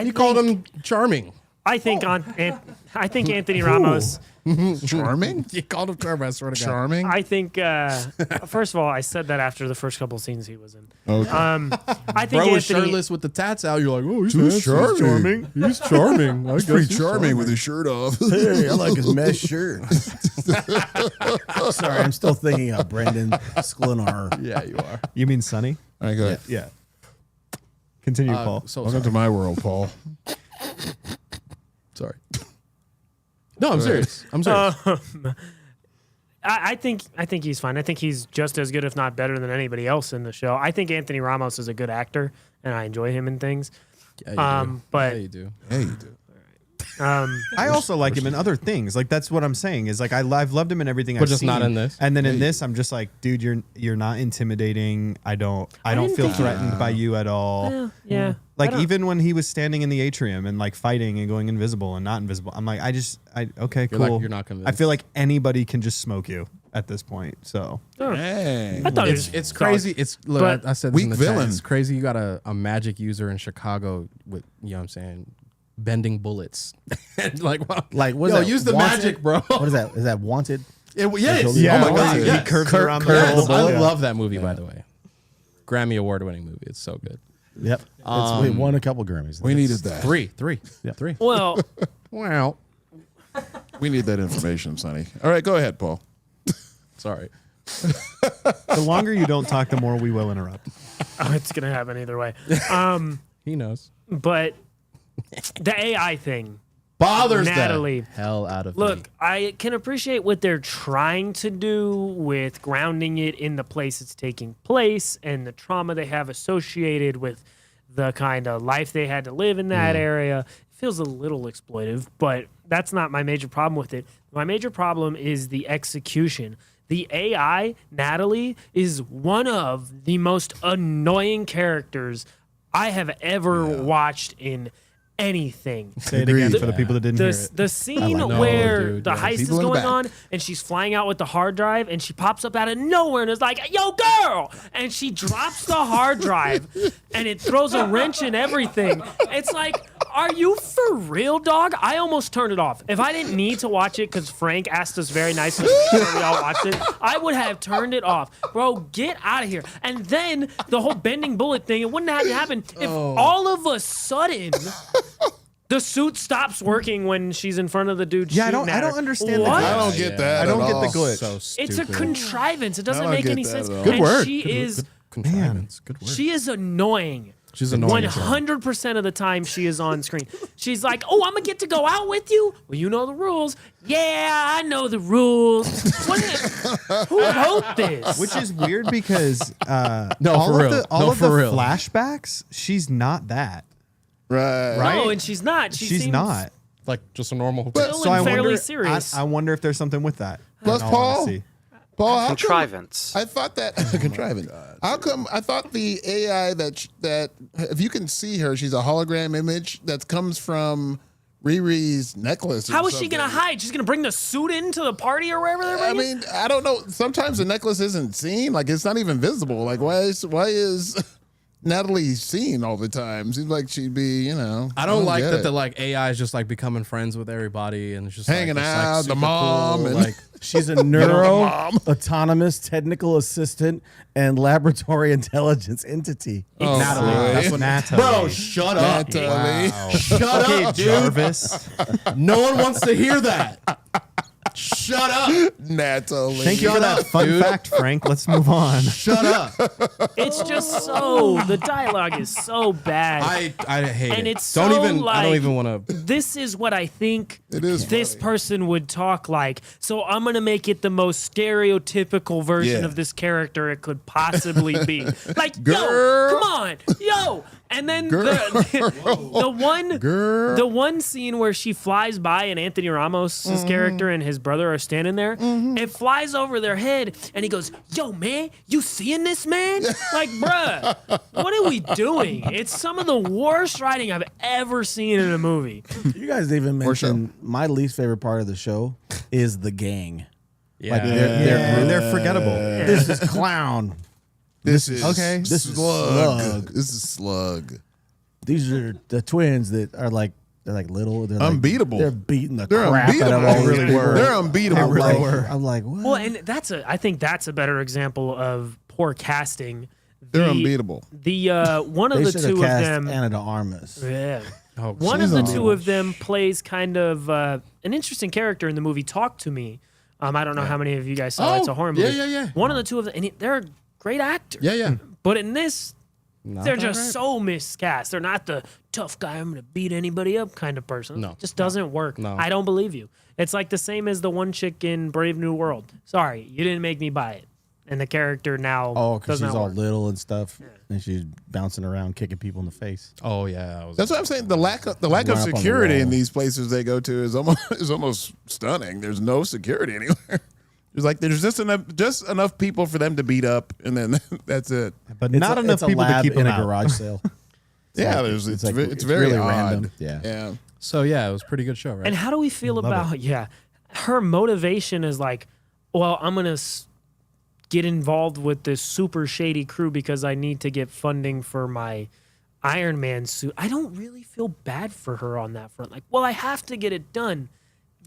You called him charming. I think Anthony Ramos. Charming? You called him charming, I swear to God. Charming? I think first of all, I said that after the first couple of scenes he was in. Okay. I think Bro was Anthony. shirtless with the tats out. You're like, oh, he's Who's handsome. charming? He's charming. I guess Pretty he's charming with his shirt off. Hey, I like his mesh shirt. Sorry, I'm still thinking of Brendan Sklenar. Yeah, you are. You mean Sonny? All right, go ahead. Yeah. Continue, Paul. So Welcome to my world, Paul. sorry. No, I'm serious. I'm serious. I think he's fine. I think he's just as good, if not better, than anybody else in the show. I think Anthony Ramos is a good actor, and I enjoy him in things. Yeah, you do. but- yeah, you do. Yeah, you do. I also like him in other things. Like that's what I'm saying is like I've loved him in everything. But I've just seen. not in this? And then in this, I'm just like, dude, you're not intimidating. I don't didn't feel think- threatened by you at all. Well, yeah. Like I don't- even when he was standing in the atrium and like fighting and going invisible and not invisible, I'm like, okay, You're like- cool. you're not I convinced. feel like anybody can just smoke you at this point. So Hey. I thought It's crazy. It's look, But- I said this in Weak the chat. villain. It's crazy. You got a magic user in Chicago with what I'm saying, bending bullets. And like what Like, what is yo, that? use the Wanted? magic, bro. What is that? Is that Wanted? Yes. Yeah, oh my what god. is it? Yes. he curves around the Yes. bullet. I Yeah. love that movie, by the way. Grammy award-winning movie. It's so good. Yep. We won a couple Grammys. We needed that. Three. Yeah. 3. Well, Wow. We need that information, Sonny. All right, go ahead, Paul. Sorry. the longer you don't talk, the more we will interrupt. it's gonna happen either way. He knows. But the AI thing, bothers Natalie. the hell out of me. Look, I can appreciate what they're trying to do with grounding it in the place it's taking place and the trauma they have associated with the kind of life they had to live in that area. It feels a little exploitive, but that's not my major problem with it. My major problem is the execution. The AI, Natalie, is one of the most annoying characters I have ever watched in anything. Say it again for the people that didn't hear it. The scene No, where dude, the yeah. heist is People in the going back. on and she's flying out with the hard drive and she pops up out of nowhere and is like, yo, girl! And she drops the hard drive and it throws a wrench in everything. It's like, are you for real, dog? I almost turned it off. If I didn't need to watch it because Frank asked us very nicely before we all watched it, I would have turned it off. Bro, get out of here. And then the whole bending bullet thing, it wouldn't have happened if all of a sudden the suit stops working when she's in front of the dude Yeah, shooting I at don't her. understand the What? glitch. I don't get that. I don't at get the all. glitch. So stupid. It's a contrivance. It doesn't don't make get any that sense. at all. Good And word. she is Contrivance. Good word. she is annoying. She's annoying. 100% of the time she is on screen. She's like, "Oh, I'm gonna get to go out with you." Well, you know the rules. Yeah, I know the rules. Who wrote this? Which is weird because No, all for of real. the, all No, of for the real. flashbacks, she's not that. Right. No, and she's not. She She's seems not. Like just a normal. Still So I and fairly wonder. serious. I wonder if there's something with that. Plus, in all Paul, honesty. Paul, how Contrivance. come, I thought that contrivance. How come I thought the AI that if you can see her, she's a hologram image that comes from Riri's necklace. How is she gonna hide? She's gonna bring the suit into the party or wherever they're I bringing. mean, I don't know. Sometimes the necklace isn't seen. Like it's not even visible. Like why is Natalie seen all the time? Seems like she'd be, I don't like get that it. the like AI is just like becoming friends with everybody and it's just Hanging like, out, the super mom, cool, and like She's a neuro, autonomous, technical assistant, and laboratory intelligence entity. Oh, Natalie. boy. That's what Natalie. bro, shut up. Natalie. Shut Okay, up, dude. Jarvis. No one wants to hear that. Shut up. Natalie. Thank you for Shut that up, fun dude. fact, Frank. Let's move on. Shut up. It's just the dialogue is so bad. I hate And it. it's don't so, even I don't like- even want to. This is what I think It is this funny. person would talk like. So I'm going to make it the most stereotypical version Yeah. of this character it could possibly be. Like, Girl. yo, come on, yo. And then the one scene where she flies by and Anthony Ramos' character and his brother are standing there, it flies over their head and he goes, "Yo, man, you seeing this, man?" Like, bruh, what are we doing? It's some of the worst writing I've ever seen in a movie. You guys even mentioned my least favorite part of the show is the gang. Yeah. Like they're forgettable. This is clown. This is Okay. This is slug. slug. This is slug. These are the twins that are like they're like little. They're like, Unbeatable. They're beating the They're crap out of unbeatable. all They these really people. were. They're unbeatable, I'm bro. like, I'm like, what? Well, and I think that's a better example of poor casting. They're unbeatable. The one of They the should have two of cast them. Anna de Armas. Yeah. Oh, One of the two of them plays kind of an interesting character in the movie Talk to Me. I don't know how many of you guys saw it. It's a horror movie. yeah. One of the two of them, and they're great actors. Yeah. But in this, they're that just right. so miscast. They're not the tough guy, I'm going to beat anybody up kind of person. No. It just doesn't work. No. I don't believe you. It's like the same as the one chick in Brave New World. Sorry, you didn't make me buy it. And the character now Oh, because does she's not all work. little and stuff, and she's bouncing around, kicking people in the face. Oh yeah. That's what I'm saying. The lack of Run up on the security in wall. these places they go to is almost stunning. There's no security anywhere. There's just enough people for them to beat up, and then that's it. But not enough it's a people to lab keep in them a out. garage sale. Yeah, like- it's like- very it's really odd. random. Yeah. yeah. So yeah, it was a pretty good show, right? And how do we feel Love about her motivation is like, well, I'm gonna get involved with this super shady crew because I need to get funding for my Iron Man suit. I don't really feel bad for her on that front. Like, well, I have to get it done.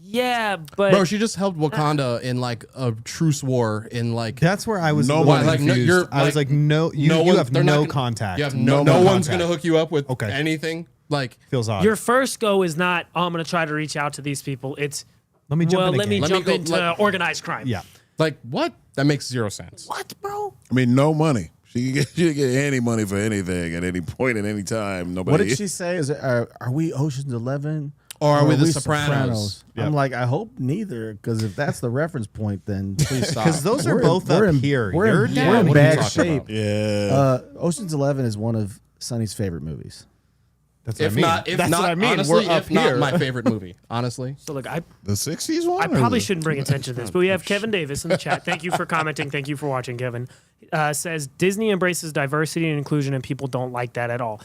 Yeah, but Bro, she just helped Wakanda in like a truce war in like That's where I was No a little one- like, no, confused. you're, I was like, no, you one- have they're not no gonna- contact. You have no no one's contact. gonna hook you up with Okay. anything. Like Feels odd. your first go is not, oh, I'm gonna try to reach out to these people. It's Let me jump well, in let me again. Let me jump go- into let- organized crime. Yeah. like what? That makes zero sense. What, bro? I mean, no money. She can get any money for anything at any point at any time. Nobody. What did she say? Is it, are we Ocean's 11? Or are we The we Sopranos? I'm like, I hope neither, because if that's the reference point, then please stop. Because those are both up here. We're You're in, down we're in here. bad shape. Yeah. Ocean's 11 is one of Sonny's favorite movies. That's what If I mean. not, if That's not, what I mean. honestly, We're up if not here. my favorite movie, honestly. So look, The 60s one? I or probably the- shouldn't bring attention to this, but we have Kevin Davis in the chat. Thank you for commenting. Thank you for watching, Kevin. Says Disney embraces diversity and inclusion, and people don't like that at all.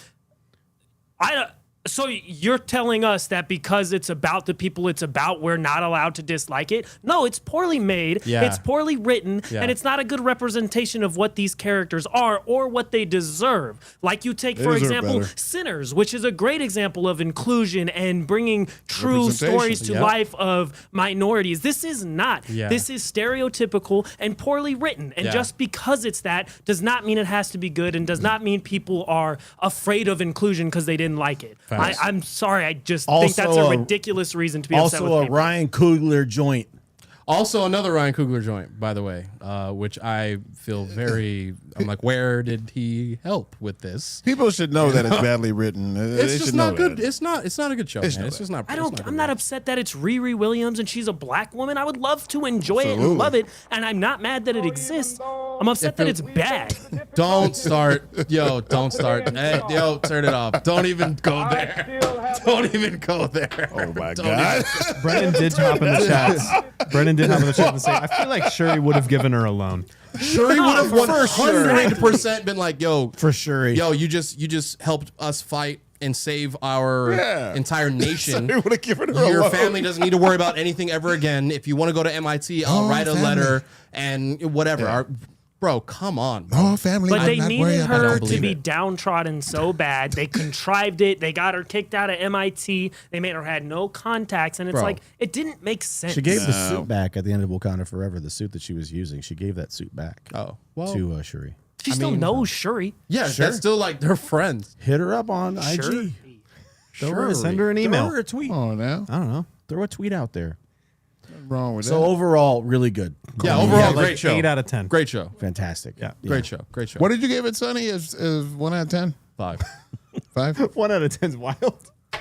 So you're telling us that because it's about the people it's about, we're not allowed to dislike it? No, it's poorly made. Yeah. It's poorly written, Yeah. and it's not a good representation of what these characters are or what they deserve. Like you take, for Theirs are example, better. Sinners, which is a great example of inclusion and bringing true Representation. stories to Yep. life of minorities. This is not. Yeah. This is stereotypical and poorly written. And Yeah. just because it's that does not mean it has to be good, and does not mean people are afraid of inclusion because they didn't like it. Facts. I'm sorry. I just Also think that's a a- ridiculous reason to be upset with Also, a people. Ryan Coogler joint. Also, another Ryan Coogler joint, by the way, which I feel very. I'm like, where did he help with this? People should know that it's badly written. They It's just should not know good. that. It's not a good show. It's Man. not It's just not. I it's don't. not I'm good. not upset that it's Riri Williams and she's a black woman. I would love to enjoy it and Absolutely. love it, and I'm not mad that it exists. I'm upset that it's bad. Don't start. Yo, don't start. Hey, yo, turn it off. Don't even go there. Don't even go there. Oh my Don't God. Brennan did hop in the chat. Brennan did hop in the chat and say, I feel like Shuri would have given her a loan. Shuri would have For sure. 100% been like, yo, For sure. yo, you just helped us fight and save our Yeah. entire nation. They would have given her a Your loan. family doesn't need to worry about anything ever again. If you want to go to MIT, I'll Oh, write a family. letter and whatever. Yeah. Bro, come on. Bro. Oh, family. But I'm they not needed worried about her it. to be downtrodden so bad. They contrived it. They got her kicked out of MIT. They made her had no contacts, and it's Bro. like it didn't make sense. She gave the suit back at the end of Wakanda Forever, the suit that she was using. She gave that suit back Oh, well. to Shuri. She still knows Shuri. Yeah, Sure. that's still like they're friends. Hit her up on IG. Sure. Send her an Throw email. her a tweet. Oh, now. I don't know. Throw a tweet out there. What's wrong with So that? overall, really good. Yeah, overall, like great show. 8 out of 10. Great show. Fantastic. Yeah. Great show. Great show. What did you give it, Sonny? Is 1 out of 10? 5. 5? 1 out of 10 is wild. I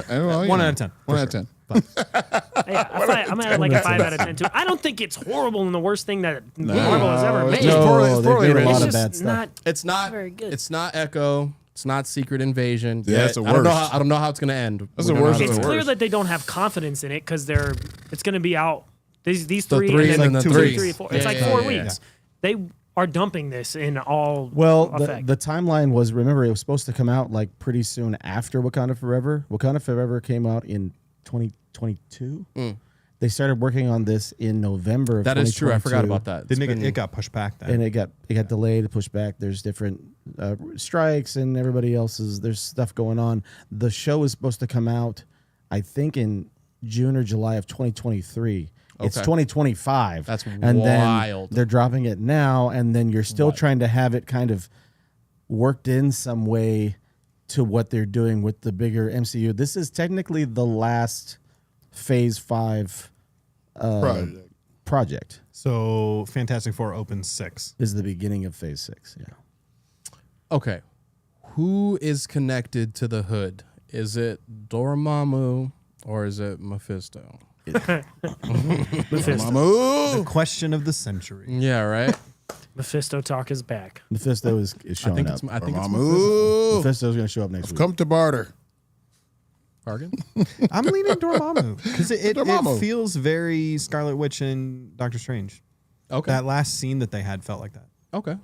don't know. 1 out of 10. 1 out of 10. Yeah, I'm at like a 5 out of 10 too. I don't think it's horrible and the worst thing that Marvel has ever made. No, they've made a It's lot of just bad stuff. not. It's not Very good. It's not Echo. It's not Secret Invasion. Yeah, yet. it's the I don't know worst. how. I don't know how it's gonna end. That's We the don't know worst how of It's it's the clear worst. that they don't have confidence in it because it's going to be out. These The three, three and then and the two, three. 3, 4. Yeah, It's like yeah, 4 yeah, weeks. They are dumping this in all. Well, effect. the timeline was, remember, it was supposed to come out like pretty soon after Wakanda Forever. Wakanda Forever came out in 2022. They started working on this in November of That is true. I forgot 2022. about that. Didn't It's been- it got pushed back then. And it got delayed, pushed back. There's different strikes and everybody else's. There's stuff going on. The show is supposed to come out, I think, in June or July of 2023. It's Okay. 2025. That's and wild. then they're dropping it now, and then you're still trying to have it kind of worked in some way to what they're doing with the bigger MCU. This is technically the last Phase 5 project. So Fantastic Four opens 6. This is the beginning of Phase 6. Yeah. Okay. Who is connected to the Hood? Is it Dormammu or is it Mephisto? Mephisto. The question of the century. Yeah, right. Mephisto talk is back. Mephisto is I showing think up. it's. I think it's Mephisto. Mamu. Mephisto's going to show up next week. Come to barter. Bargain. I'm leaning Dormammu because it Dormammu. feels very Scarlet Witch and Doctor Strange. Okay. That last scene that they had felt like that. Okay.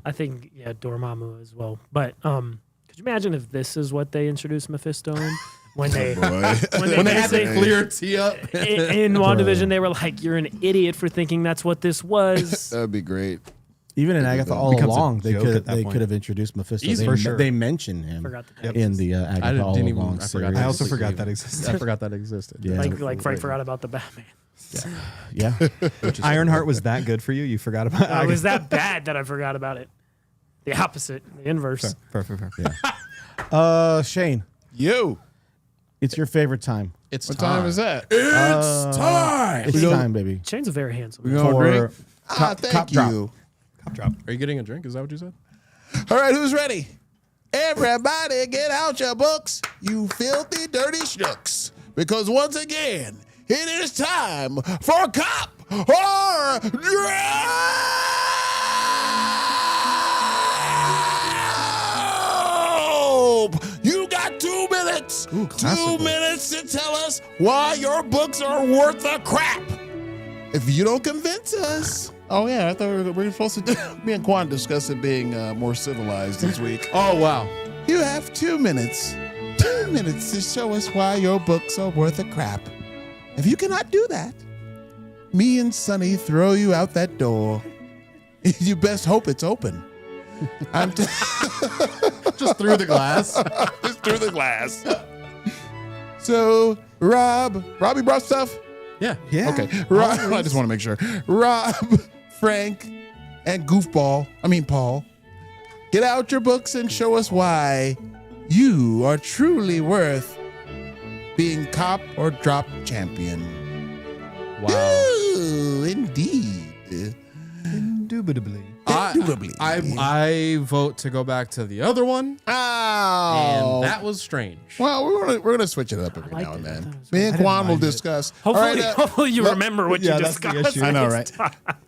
I think Dormammu as well. But could you imagine if this is what they introduced Mephisto in? When they When they had to clear tee up. in WandaVision, they were like, "You're an idiot for thinking that's what this was." That'd be great. Even in Agatha all Becomes a along, they joke could at that point. have introduced Mephisto. Easy. They, For sure. they mention him Forgot that in the Agatha I all didn't even. along I forgot. series. that I also existed. forgot that existed. I forgot that existed. Yeah. like Frank forgot about the Batman. Yeah. Ironheart was that good for you? You forgot about It was that bad that I forgot about it. The opposite, the inverse. Fair. Shane, Yo. it's your favorite time. It's What time is that? It's time. It's time, baby. Shane's a very handsome. We man. gonna drink? Cop Thank drop. you. Cop drop. Are you getting a drink? Is that what you said? All right, who's ready? Everybody get out your books, you filthy, dirty schnooks. because once again, it is time for Cop or Drop. You got 2 minutes. Ooh, 2 minutes to tell us why your books are worth the crap. If you don't convince us. Oh, yeah, I thought we were supposed to do. Me and Quan discussed it being more civilized this week. Oh, wow. You have 2 minutes. 2 minutes to show us why your books are worth the crap. If you cannot do that, me and Sonny throw you out that door. You best hope it's open. I'm Just through the glass. Just through the glass. So, Robbie brought stuff? Yeah. Okay. Rob, I just want to make sure. Rob, Frank, and Paul, get out your books and show us why you are truly worth being Cop or Drop champion. Wow. Ooh, indeed. Indubitably. I vote to go back to the other one. Oh. And that was strange. Well, we're gonna switch it up every now and then. Me and Quan will discuss. Hopefully you remember what you discussed. I know, right?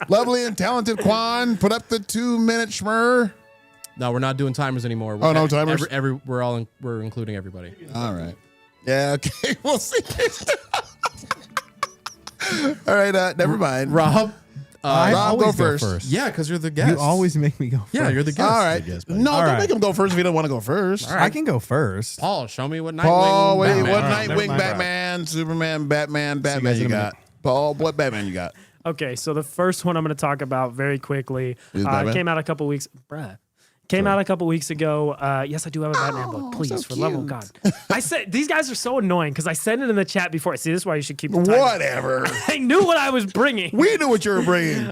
Lovely and talented Quan, put up the 2 minute schmur. No, we're not doing timers anymore. Oh, no timers? We're including everybody. All right. Yeah, okay. We'll see. All right, never mind. Rob, I Rob, always go first. Yeah, because you're the guest. You always make me go first. Yeah, you're the guest. All right. No, All don't right. make him go first if he don't want to go first. I can go first. Paul, show me what Nightwing. Paul, wait, Batman. what All right, Nightwing, never mind. Batman, Superman, Batman guys you in a got? Paul, what Batman you got? Okay, so the first one I'm going to talk about very quickly Is Batman? came out a couple weeks. Came out a couple weeks ago. Yes, I do have a Batman book. Please, so for the love of cute. God. I said these guys are so annoying because I said it in the chat before. See, this is why you should keep the timer. Whatever. I knew what I was bringing. We knew what you were bringing.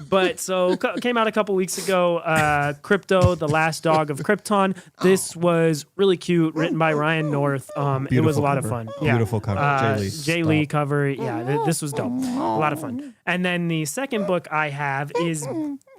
But so came out a couple weeks ago. Crypto, the Last Dog of Krypton. This was really cute, written by Ryan North. It was a lot of fun. Yeah. Beautiful cover. Jay Lee. Jay Lee cover. Yeah, this was dope. A lot of fun. And then the second book I have is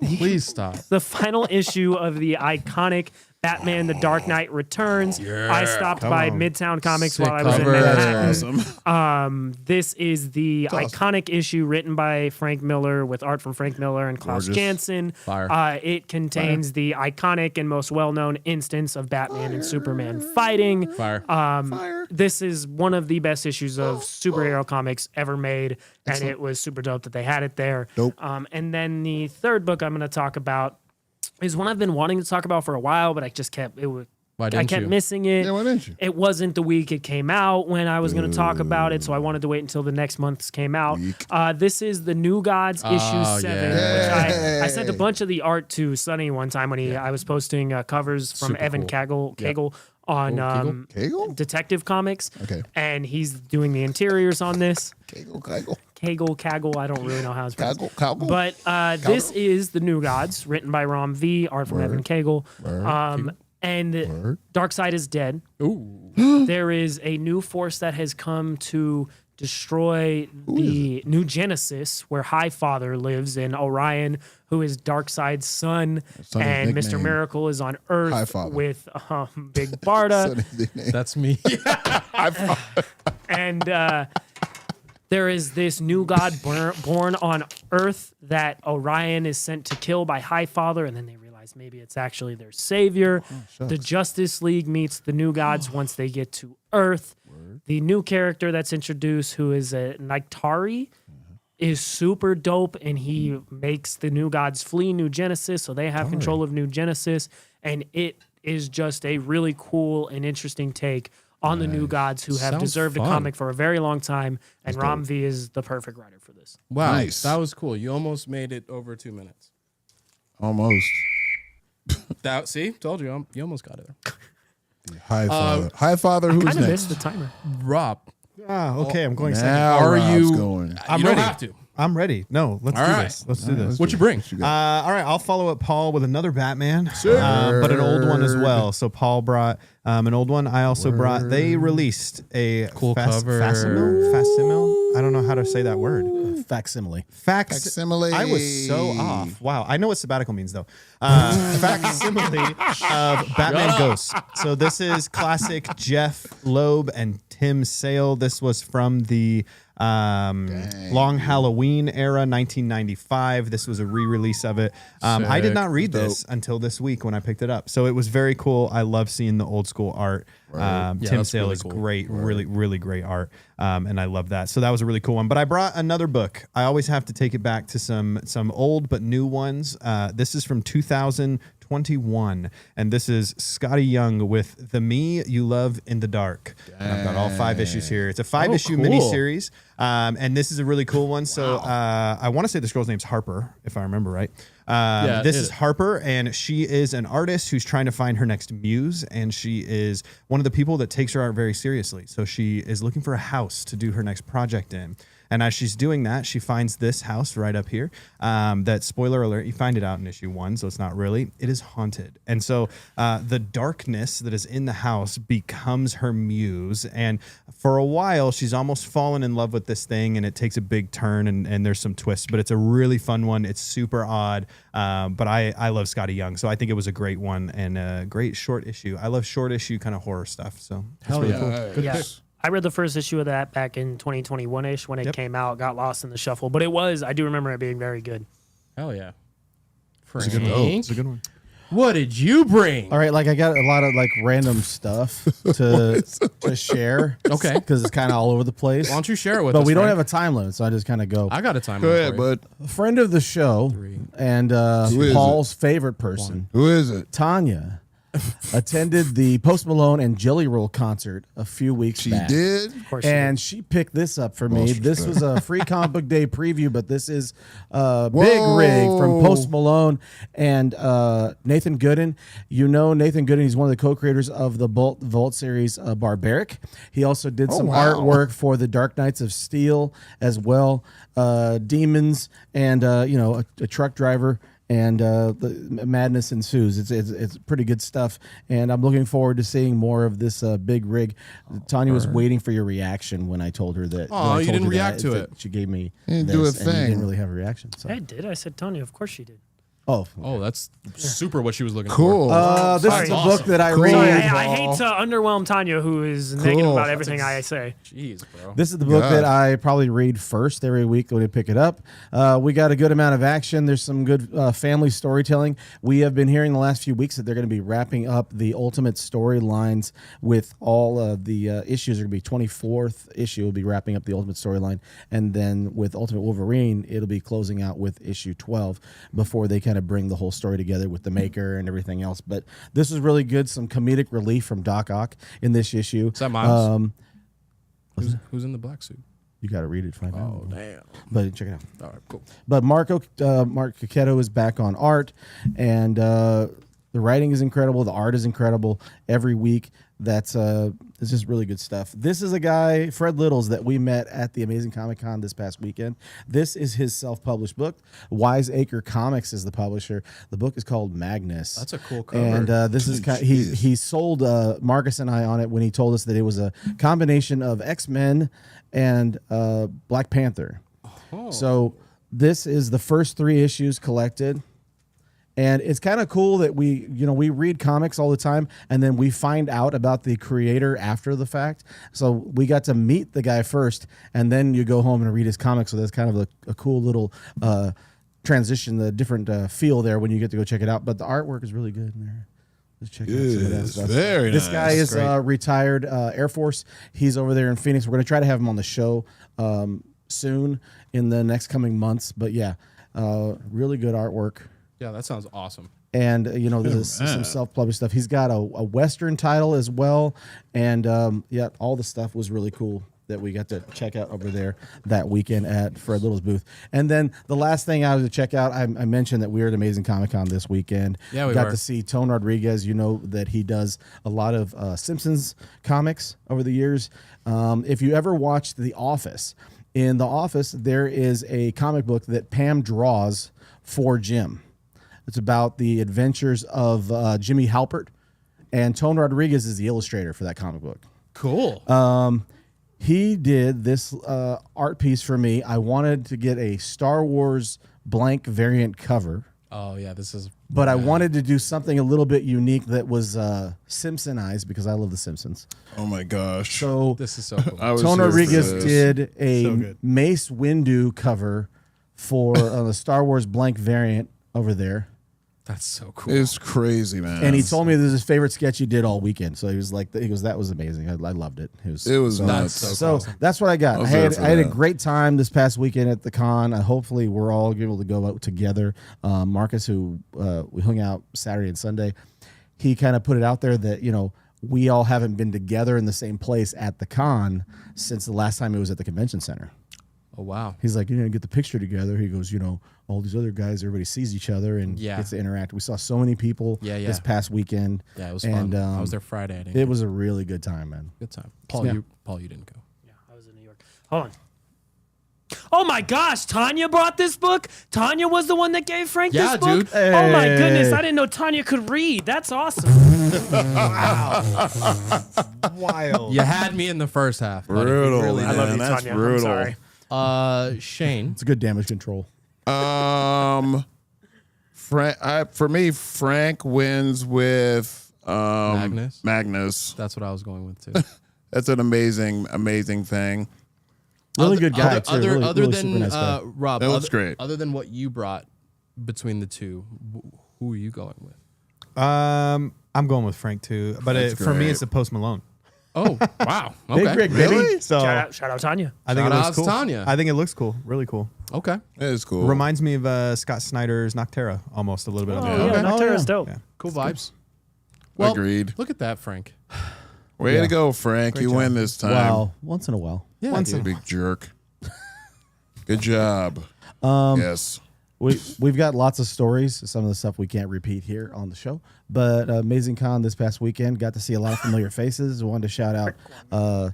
Please stop. the final issue of the iconic Batman: The Dark Knight Returns. I stopped by Midtown Comics Sick while I was cover. in That's Manhattan. Awesome. This is the iconic issue written by Frank Miller with art from Frank Miller and Klaus Gorgeous. Janson. Fire. It contains the iconic and most well-known instance of Batman and Superman fighting. Fire. This is one of the best issues of superhero comics ever made, and it was super dope that they had it there. Dope. And then the third book I'm going to talk about is one I've been wanting to talk about for a while, but I just kept Why I didn't kept you? missing it. Yeah, why didn't you? It wasn't the week it came out when I was going to talk about it, so I wanted to wait until the next month's came out. This is the New Gods issue 7, yeah. which I sent a bunch of the art to Sonny one time when I was posting covers from Super Evan cool. Kagel on Kegel? Detective Comics. Okay. And he's doing the interiors on this. Kegel. Kagel, I don't really know how it's pronounced. Kagel. But this is The New Gods, written by Ram V, art from Evan Kagel. And Darkseid is dead. Ooh. There is a new force that has come to destroy the New Genesis, where Highfather lives, and Orion, who is Darkseid's son, Sonny's and Mr. nickname. Miracle is on Earth Highfather. with Big Barda. Sonny's nickname. That's me. And there is this new god born on Earth that Orion is sent to kill by Highfather, and then they realize maybe it's actually their savior. The Justice League meets the new gods once they get to Earth. The new character that's introduced, who is a Nightari, is super dope, and he makes the new gods flee New Genesis, so they have control of New Genesis, and it is just a really cool and interesting take on the new gods who have Sounds deserved fun. a comic for a very long time, and Ram V is the perfect writer for this. Wow. Nice. That was cool. You almost made it over 2 minutes. Almost. See? Told you. You almost got it there. Highfather, I who's kind of next? missed the timer. Rob, Okay, I'm going second. Now Are Rob's you- going. I'm you ready. don't have to. I'm ready. No, let's All do right. this. Let's do this. What you bring? All right, I'll follow up Paul with another Batman, but an old one as well. So Paul brought an old one. I also brought. They released a Cool cover. facsimile. I don't know how to say that word. Facsimile. Facsimile. I was so off. Wow. I know what sabbatical means, though. Facsimile of Batman Ghosts. So this is classic Jeff Loeb and Tim Sale. This was from the Long Halloween era, 1995. This was a re-release of it. I did not read this until this week when I picked it up. So it was very cool. I love seeing the old school art. Tim Sale really is cool. Great, really, really great art. And I love that. So that was a really cool one. But I brought another book. I always have to take it back to some old but new ones. This is from 2021, and this is Scotty Young with The Me You Love in the Dark. And I've got all 5 issues here. It's a 5-issue miniseries, and this is a really cool one. So I want to say this girl's name's Harper, if I remember right. This is Harper, and she is an artist who's trying to find her next muse, and she is one of the people that takes her art very seriously. So she is looking for a house to do her next project in. And as she's doing that, she finds this house right up here. That, spoiler alert, you find it out in issue 1, so it's not really. It is haunted. And so the darkness that is in the house becomes her muse. And for a while, she's almost fallen in love with this thing, and it takes a big turn, and there's some twists. But it's a really fun one. It's super odd. But I love Scotty Young, so I think it was a great one and a great short issue. I love short issue kind of horror stuff. So it's really cool. Yeah. I read the first issue of that back in 2021-ish when it came out, got lost in the shuffle. But I do remember it being very good. Hell yeah. It's a good one. It's a good one. What did you bring? All right, like I got a lot of like random stuff to share. Okay. Because it's kind of all over the place. Why don't you share it with us? But we don't Frank? have a time limit, so I just kind of go. I got a time Go limit. ahead, bud. A friend of the show and Paul's favorite person, Who is it? Tanya, attended the Post Malone and Jelly Roll concert a few weeks She back. did? Of course, And she picked this up for me. Most This was a free comic book day preview, but this is Big Whoa. Rig from Post Malone and Nathan Gooden. You know Nathan Gooden, he's one of the co-creators of the Vault series Barbaric. He also did some wow. artwork for the Dark Knights of Steel as well, Demons, and a truck driver. And the madness ensues. It's pretty good stuff, and I'm looking forward to seeing more of this Big Rig. Tanya was waiting for your reaction when I told her that. Oh, you didn't react to that it. She gave me You didn't this, do a and you thing. didn't really have a reaction. So. I did. I said, Tanya, of course she did. Oh, that's super what she was looking Cool. for. this sorry. is a book that I Cool. read. Sorry, I hate to underwhelm Tanya, who is negative Cool. about everything I say. Jeez, bro. This is the book God. that I probably read first every week when I pick it up. We got a good amount of action. There's some good family storytelling. We have been hearing the last few weeks that they're going to be wrapping up the Ultimate storylines with all of the issues. They're going to be 24th issue will be wrapping up the Ultimate storyline, and then with Ultimate Wolverine, it'll be closing out with issue 12 before they kind of bring the whole story together with the Maker and everything else. But this is really good. Some comedic relief from Doc Ock in this issue. Is that Miles? Who's in the black suit? You got to read it, find out. Oh, damn. But check it out. All right, cool. But Mark Cocchetto is back on art, and the writing is incredible. The art is incredible every week. It's just really good stuff. This is a guy, Fred Littles, that we met at the Amazing Comic Con this past weekend. This is his self-published book. Wiseacre Comics is the publisher. The book is called Magnus. That's a cool cover. And this is he sold Marcus and I on it when he told us that it was a combination of X-Men and Black Panther. Oh. So this is the first 3 issues collected. And it's kind of cool that we read comics all the time, and then we find out about the creator after the fact. So we got to meet the guy first, and then you go home and read his comics. So that's kind of a cool little transition, the different feel there when you get to go check it out. But the artwork is really good in there. Let's check out some of that stuff. Very This nice. guy is retired Air Force. He's over there in Phoenix. We're going to try to have him on the show soon in the next coming months. But yeah, really good artwork. Yeah, that sounds awesome. And there's some self-published stuff. He's got a Western title as well, and all the stuff was really cool that we got to check out over there that weekend at Fred Little's booth. And then the last thing I was to check out, I mentioned that we were at Amazing Comic Con this weekend. Yeah, we got were. to see Tone Rodriguez. You know that he does a lot of Simpsons comics over the years. If you ever watched The Office, in The Office there is a comic book that Pam draws for Jim. It's about the adventures of Jimmy Halpert, and Tone Rodriguez is the illustrator for that comic book. Cool. He did this art piece for me. I wanted to get a Star Wars blank variant cover. Oh yeah, this is. But I wanted to do something a little bit unique that was Simpsonized because I love The Simpsons. Oh my gosh! So this is so cool. Tony Rodriguez did a Mace Windu cover for the Star Wars blank variant over there. That's so cool. It's crazy, man. And he told me this is his favorite sketch he did all weekend. So he was like, that was amazing. I loved it. It was nuts. So awesome. that's what I got. I had a great time this past weekend at the con. Hopefully we're all able to go out together. Marcus, who we hung out Saturday and Sunday, he kind of put it out there that, we all haven't been together in the same place at the con since the last time it was at the convention center. Oh wow. He's like, get the picture together. He goes, all these other guys, everybody sees each other and gets to interact. We saw so many people this past weekend. Yeah, it was fun. I was there Friday. It was a really good time, man. Good time. Paul, you didn't go. Yeah, I was in New York. Hold on. Oh my gosh, Tanya brought this book? Tanya was the one that gave Frank this book? Dude. Hey. Oh my goodness, I didn't know Tanya could read. That's awesome. Wow. Wild. You had me in the first half. Brutal. Really I love you, That's Tanya. brutal. I'm sorry. Shane. It's a good damage control. For me, Frank wins with Magnus. That's what I was going with too. That's an amazing thing. Really good guy. Other really than super nice guy. Rob, That looks great. Other than what you brought between the two, who are you going with? I'm going with Frank too, but for me, it's a Post Malone. Oh wow! Okay, Big Rick, baby. Really? So Shout out Tanya. I think Shout it out looks cool. Tanya. I think it looks cool. Really cool. Okay, It is cool. Reminds me of Scott Snyder's Noctera almost a little bit. Oh, of yeah, it. Noctera's dope. Yeah. cool vibes. Well, Agreed. Look at that, Frank. Way to go, Frank. You win this time. Wow. Once in a while. Yeah, Once dude. in- Big jerk. Good job. Yes. We've got lots of stories. Some of the stuff we can't repeat here on the show. But Amazing Con this past weekend, got to see a lot of familiar faces. Wanted to shout out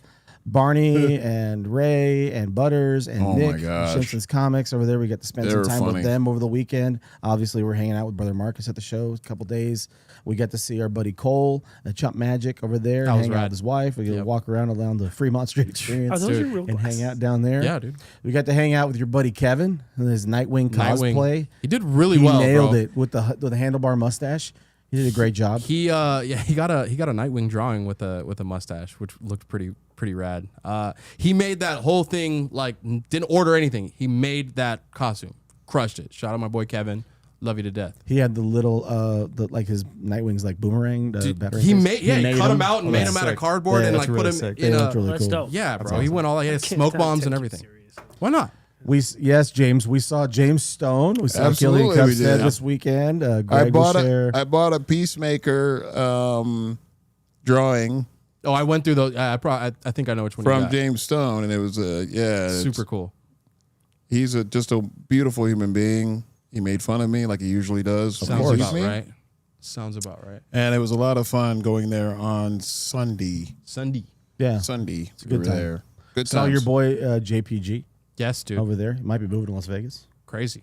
Barney and Ray and Butters and Oh my Nick gosh. from Simpsons Comics over there. We got to spend They some were time funny. with them over the weekend. Obviously, we're hanging out with Brother Marcus at the show a couple days. We got to see our buddy Cole at Chump Magic over there, That was hang out rad. with his wife. We Yep. walk around the Fremont Street Experience Are those your real and glasses? hang out down there. Yeah, dude. We got to hang out with your buddy Kevin and his Nightwing cosplay. He did really He well. nailed bro. it with the handlebar mustache. He did a great job. He got a Nightwing drawing with a mustache, which looked pretty rad. He made that whole thing didn't order anything. He made that costume, crushed it. Shout out my boy Kevin, love you to death. He had the little his Nightwing's boomerang. Battery He case. made he cut him out and made That's him out of sick. cardboard Yeah, and that's put really him sick. in They a looked really That's cool. dope. yeah, bro. awesome. He went all he had smoke bombs and everything. Why not? Yes, James. We saw James Stone. We saw Absolutely, Killian we Cupstead did. this weekend. I Greg bought Boucher. a Peacemaker drawing Oh, I went through those. I think I know which one. from you got. James Stone, and it was Super cool. He's just a beautiful human being. He made fun of me like he usually does. Sounds Tease about me. right. Sounds about right. And it was a lot of fun going there on Sunday. Sunday. Yeah. Sunday, a good we were time. there. Good Saw times. your boy JPG Yes, dude. over there. He might be moving to Las Vegas. Crazy.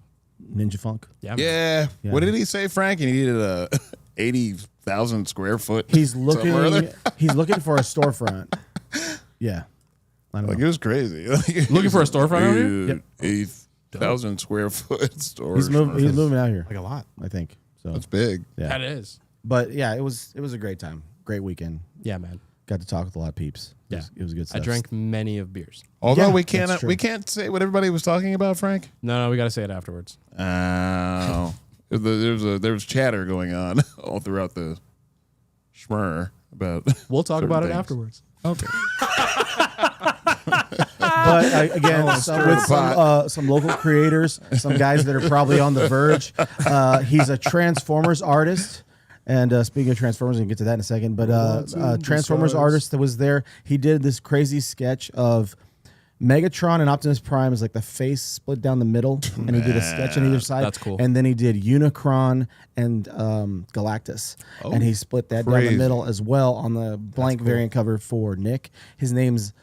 Ninja Funk. Yeah. Yeah. Yeah. What did he say, Frank? He needed a 80,000 square foot. He's somewhere looking. there. He's looking for a storefront. Yeah. I don't Like know. it was crazy. Looking for a storefront out here? Dude, 80,000 square foot store. He's moving out here. Like a lot. I think so. That's big. Yeah. That is. But yeah, it was a great time. Great weekend. Yeah, man. Got to talk with a lot of peeps. Yeah. It was good I stuff. drank many of beers. Although Yeah, we that's true. can't say what everybody was talking about, Frank. No, we got to say it afterwards. Oh, there was chatter going on all throughout the schmur about. We'll talk certain about it things. afterwards. Okay. But again, with some local creators, some guys that are probably on the verge. He's a Transformers artist. And speaking of Transformers, we can get to that in a second. But Transformers artist that was there, he did this crazy sketch of Megatron and Optimus Prime is like the face split down the middle, and he did a sketch on either side. That's cool. And then he did Unicron and Galactus, and he split that down crazy. the middle as well on the blank variant cover for Nick. His name's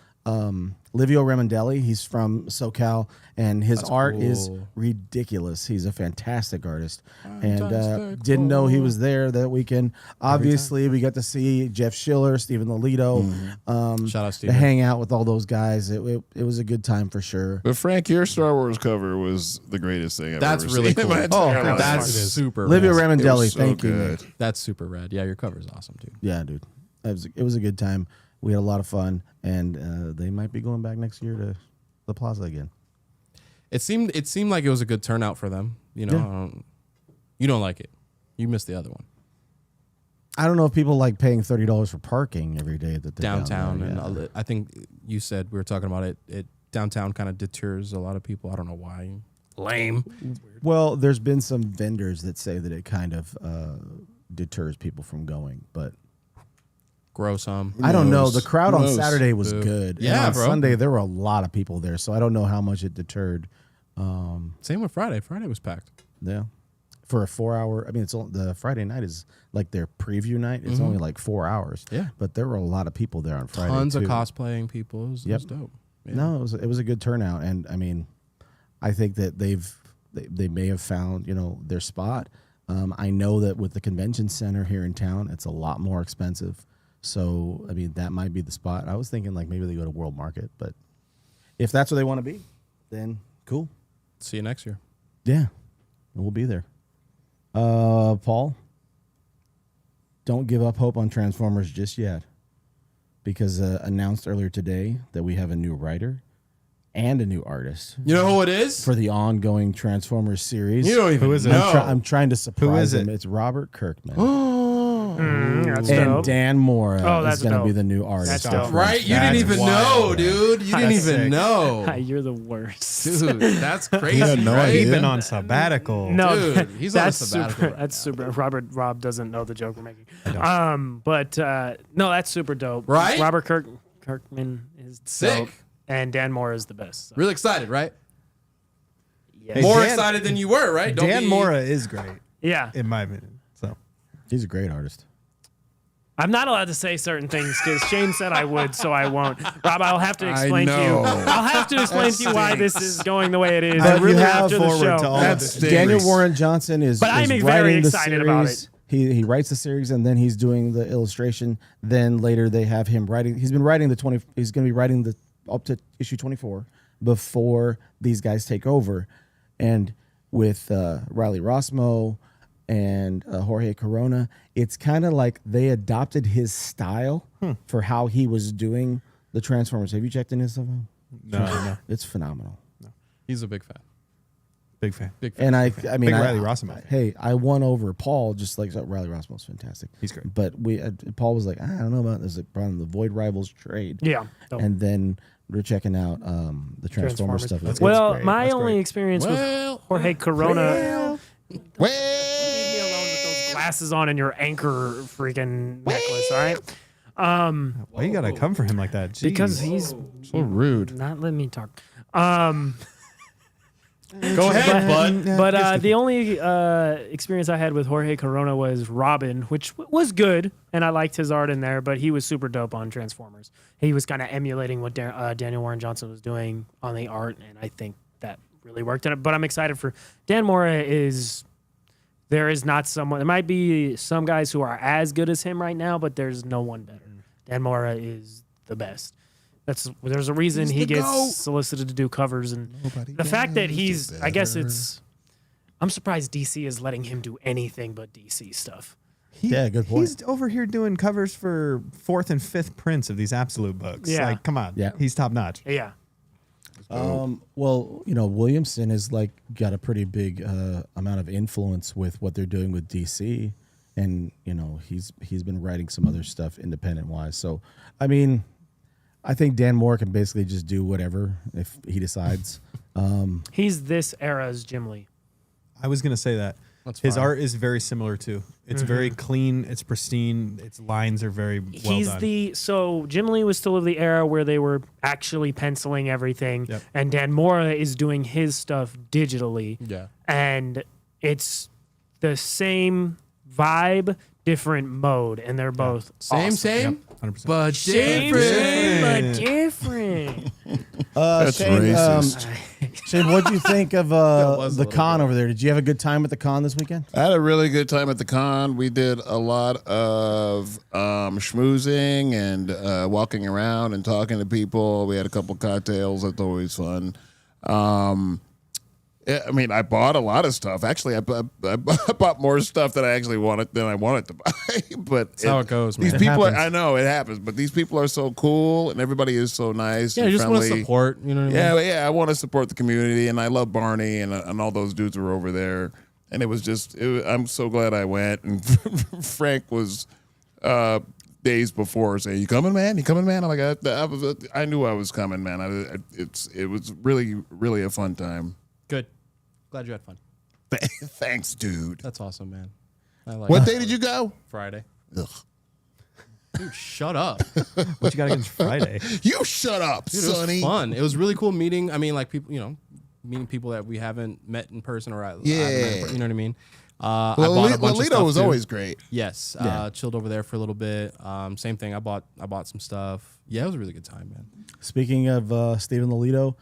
Livio Remondelli. He's from SoCal, and his art is cool. ridiculous. He's a fantastic artist, and didn't know he was there that weekend. Obviously, we got to see Jeff Schiller, Stephen Lolito, Shout out to Steven. hang out with all those guys. It was a good time for sure. But Frank, your Star Wars cover was the greatest thing I've That's ever really seen cool. in my entire life. That's super Livio rad. It Remondelli, was so thank you. good. Nick. That's super rad. Yeah, your cover's awesome, dude. Yeah, dude, it was a good time. We had a lot of fun, and they might be going back next year to the Plaza again. It seemed like it was a good turnout for them. You know, Yeah. You don't like it. You missed the other one. I don't know if people like paying $30 for parking every day that they're Downtown, down there. and I think you said we were talking about it. It downtown kind of deters a lot of people. I don't know why. Lame. Well, there's been some vendors that say that it kind of deters people from going, but Gross. I don't know. The crowd on knows? Saturday was Boo. good. And Yeah, on bro. Sunday there were a lot of people there, so I don't know how much it deterred. Same with Friday. Friday was packed. Yeah, for a 4-hour. I mean, it's the Friday night is like their preview night. It's only like 4 hours. Yeah. but there were a lot of people there on Friday. Tons of too. cosplaying people. It was dope. Yeah. No, it was a good turnout, and I mean, I think that they may have found their spot. I know that with the convention center here in town, it's a lot more expensive. So I mean, that might be the spot. I was thinking like maybe they go to World Market, but if that's where they want to be, then cool. See you next year. Yeah, we'll be there. Paul, don't give up hope on Transformers just yet, because announced earlier today that we have a new writer and a new artist You know who it is? for the ongoing Transformers series. You don't even Who is it? know. I'm trying to surprise is it? him. It's Robert Kirkman. That's And dope. Dan Mora Oh, is that's going to dope. be the new artist. That's dope. Right? You That's didn't even wild. know, dude. You didn't That's even sick. know. You're the worst. Dude, that's crazy. He had no right? idea. He's been on sabbatical. No, Dude, he's on a that's sabbatical super. right That's now, super. Rob doesn't know the joke we're making. But no, that's super dope. Right? Robert Kirkman is Sick. dope, and Dan Moore is the best. So. Really excited, right? Yeah. Hey, More Dan- excited than you were, right? Don't Dan be- Mora is great, Yeah. in my opinion. So He's a great artist. I'm not allowed to say certain things because Shane said I would, so I won't. Rob, I'll have to I explain to you. know. I'll have to explain to you why this is going the way it is. But you really have after the forward show. to all of That's this. Daniel stinks. Warren Johnson is, But I'm is very writing the excited about series. He writes the series and then he's doing the illustration. Then later they have him writing. He's been writing He's going to be writing the up to issue 24 before these guys take over. And with Riley Rossmo and Jorge Corona, it's kind of like they adopted his style for how he was doing the Transformers. Have you checked in his stuff? no, It's phenomenal. He's a big fan. big fan. Big fan. And I mean, Big Riley Rossmo. Hey, I won over Paul just like Riley Rossmo's fantastic. He's great. But Paul was like, I don't know about this. Problem the Void Rivals trade. Yeah. dope. And then we're checking out the Transformers stuff. It's Well, great. my That's only great. experience Well, with Jorge Corona. Well, Leave me alone with those glasses on and your anchor freaking necklace, all right? Why you gotta come for him like that? Because Jeez. he's so rude. not letting me talk. go ahead, bud. But the only experience I had with Jorge Corona was Robin, which was good, and I liked his art in there, but he was super dope on Transformers. He was kind of emulating what Daniel Warren Johnson was doing on the art, and I think that really worked in it. But I'm excited for Dan Mora. There is not someone. There might be some guys who are as good as him right now, but there's no one better. Dan Mora is the best. There's a reason he gets solicited to do covers, and the fact that I guess I'm surprised DC is letting him do anything but DC stuff. Yeah, good point. He's over here doing covers for 4th and 5th prints of these Absolute books. Yeah. Like, come on. Yeah. He's top notch. Yeah. Well, Williamson has like got a pretty big amount of influence with what they're doing with DC, and he's been writing some other stuff independent wise. So, I mean, I think Dan Moore can basically just do whatever if he decides. He's this era's Jim Lee. I was gonna say that. That's His fine. art is very similar too. It's very clean. It's pristine. Its lines are very well done. So Jim Lee was still of the era where they were actually penciling everything, Yep. and Dan Mora is doing his stuff digitally. Yeah. And it's the same vibe, different mode, and they're both awesome. Same, Yep, 100%. but Same, different. but different. That's Shane, racist. Shane, what do you think of was a the little con over there? Did you have a good time at the con this weekend? I had a really good time at the con. We did a lot of schmoozing and walking around and talking to people. We had a couple cocktails. That's always fun. I mean, I bought a lot of stuff. Actually, I bought more stuff than I wanted to buy. But That's how it goes, man. These It people, happens. I know it happens, but these people are so cool, and everybody is so nice. Yeah, and you just want to friendly. support. You know what I mean? Yeah, I want to support the community, and I love Barney and all those dudes were over there, and it was just. I'm so glad I went. And Frank was days before saying, "You coming, man? You coming, man?" I'm like, I knew I was coming, man. It was really a fun time. Good. Glad you had fun. Thanks, dude. That's awesome, man. I like What that. day did you go? Friday. Ugh. Dude, shut up. What you got against Friday? You shut up, Dude, it was Sonny. fun. It was really cool meeting. I mean, like people, meeting people that we haven't met in person or Yeah. you know what I mean. I Well, bought a bunch of Lito stuff was too. always great. Yes, chilled over there for a little bit. Same thing. I bought some stuff. Yeah, it was a really good time, man. Speaking of Stephen Lolito,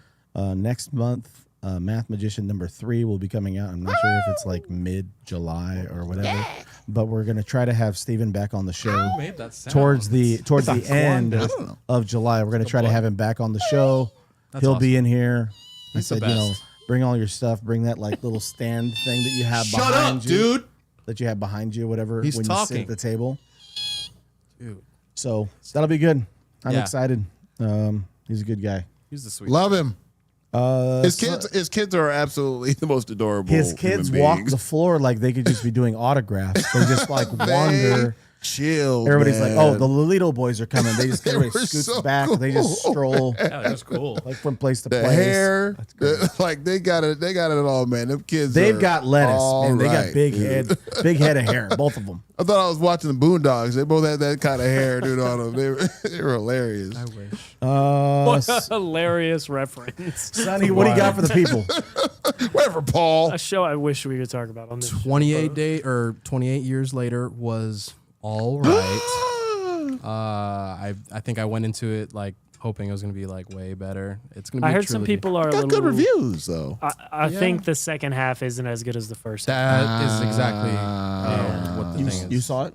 next month, Math Magician #3 will be coming out. I'm not sure if it's like mid-July or whatever, but we're gonna try to have Stephen back on the show made that sound? towards the like end corn of July. We're gonna try to have him back on the show. He'll be in here. He's I the said, best. bring all your stuff. Bring that like little stand thing that you have Shut behind up, you, dude. that you have behind you, whatever. He's when you sit talking. at the table. Dude, So that'll be good. I'm Yeah. excited. He's a good guy. he's the sweet. Love him. His so- kids are absolutely the most adorable. His kids human walk beings. the floor like they could just be doing autographs. They just like wander. Chill. Everybody's man. like, "Oh, the Lolito boys are coming." They just everybody were scoots so back. They just cool. stroll Yeah, that was cool. like from place to the place. hair, like they got it. They got it all, man. Them kids. They've are got lettuce, all and they got right, big dude. big head of hair, both of them. I thought I was watching the Boondocks. They both had that kind of hair, dude. On them, they were hilarious. I wish. What a hilarious reference. Sonny, what do you got for the people? Whatever, Paul. A show I wish we could talk about on this. 28 years later was all right. I think I went into it like hoping it was gonna be like way better. It's gonna be. I a heard some trilogy. people are a Got little good reviews though. I think the second half isn't as good as the first half. That is exactly what the thing is. You saw it?